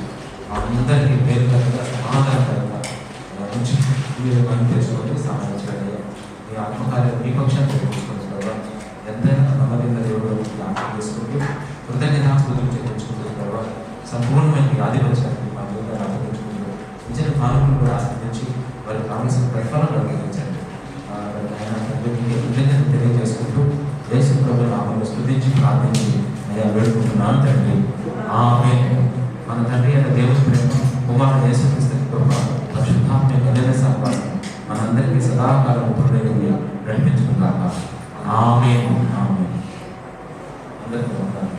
అందరికీ పేరుకరంగా సమాధానకరంగా నుంచి మీరు పని చేసుకొని సహాయం చేయాలి. మీ ఆత్మకార్యం మీ పక్షాన్ని తెలుసుకుంటుంది కదా. ఎంతైనా నమ్మకం దేవుడు జ్ఞాపకం చేసుకుంటూ కృతజ్ఞతాస్తుతులు చెల్లించుకుంటుంది కదా. సంపూర్ణమైన మీ ఆధిపత్యాన్ని మా జీవితాన్ని అప్పగించుకుంటూ నిజ పాలకులు కూడా ఆశ్రయించి వారికి కావలసిన ప్రతిఫలం అనుగ్రహించండి. కృతజ్ఞతలు తెలియజేసుకుంటూ యేసు ప్రభువు నామములో స్తుతించి ప్రార్థించి నేను వేడుకుంటున్నాను తండ్రి. ఆమేన్. మన తండ్రి అయిన దేవుని ప్రేమ, కుమారుడు యేసుక్రీస్తు కృప, పరిశుద్ధాత్మ యొక్క సహవాసం మనందరికీ సదాకాలం ఉపయోగించి నడిపించుకుందాం. ఆమేన్. ఆమేన్. అందరికీ వందనాలు.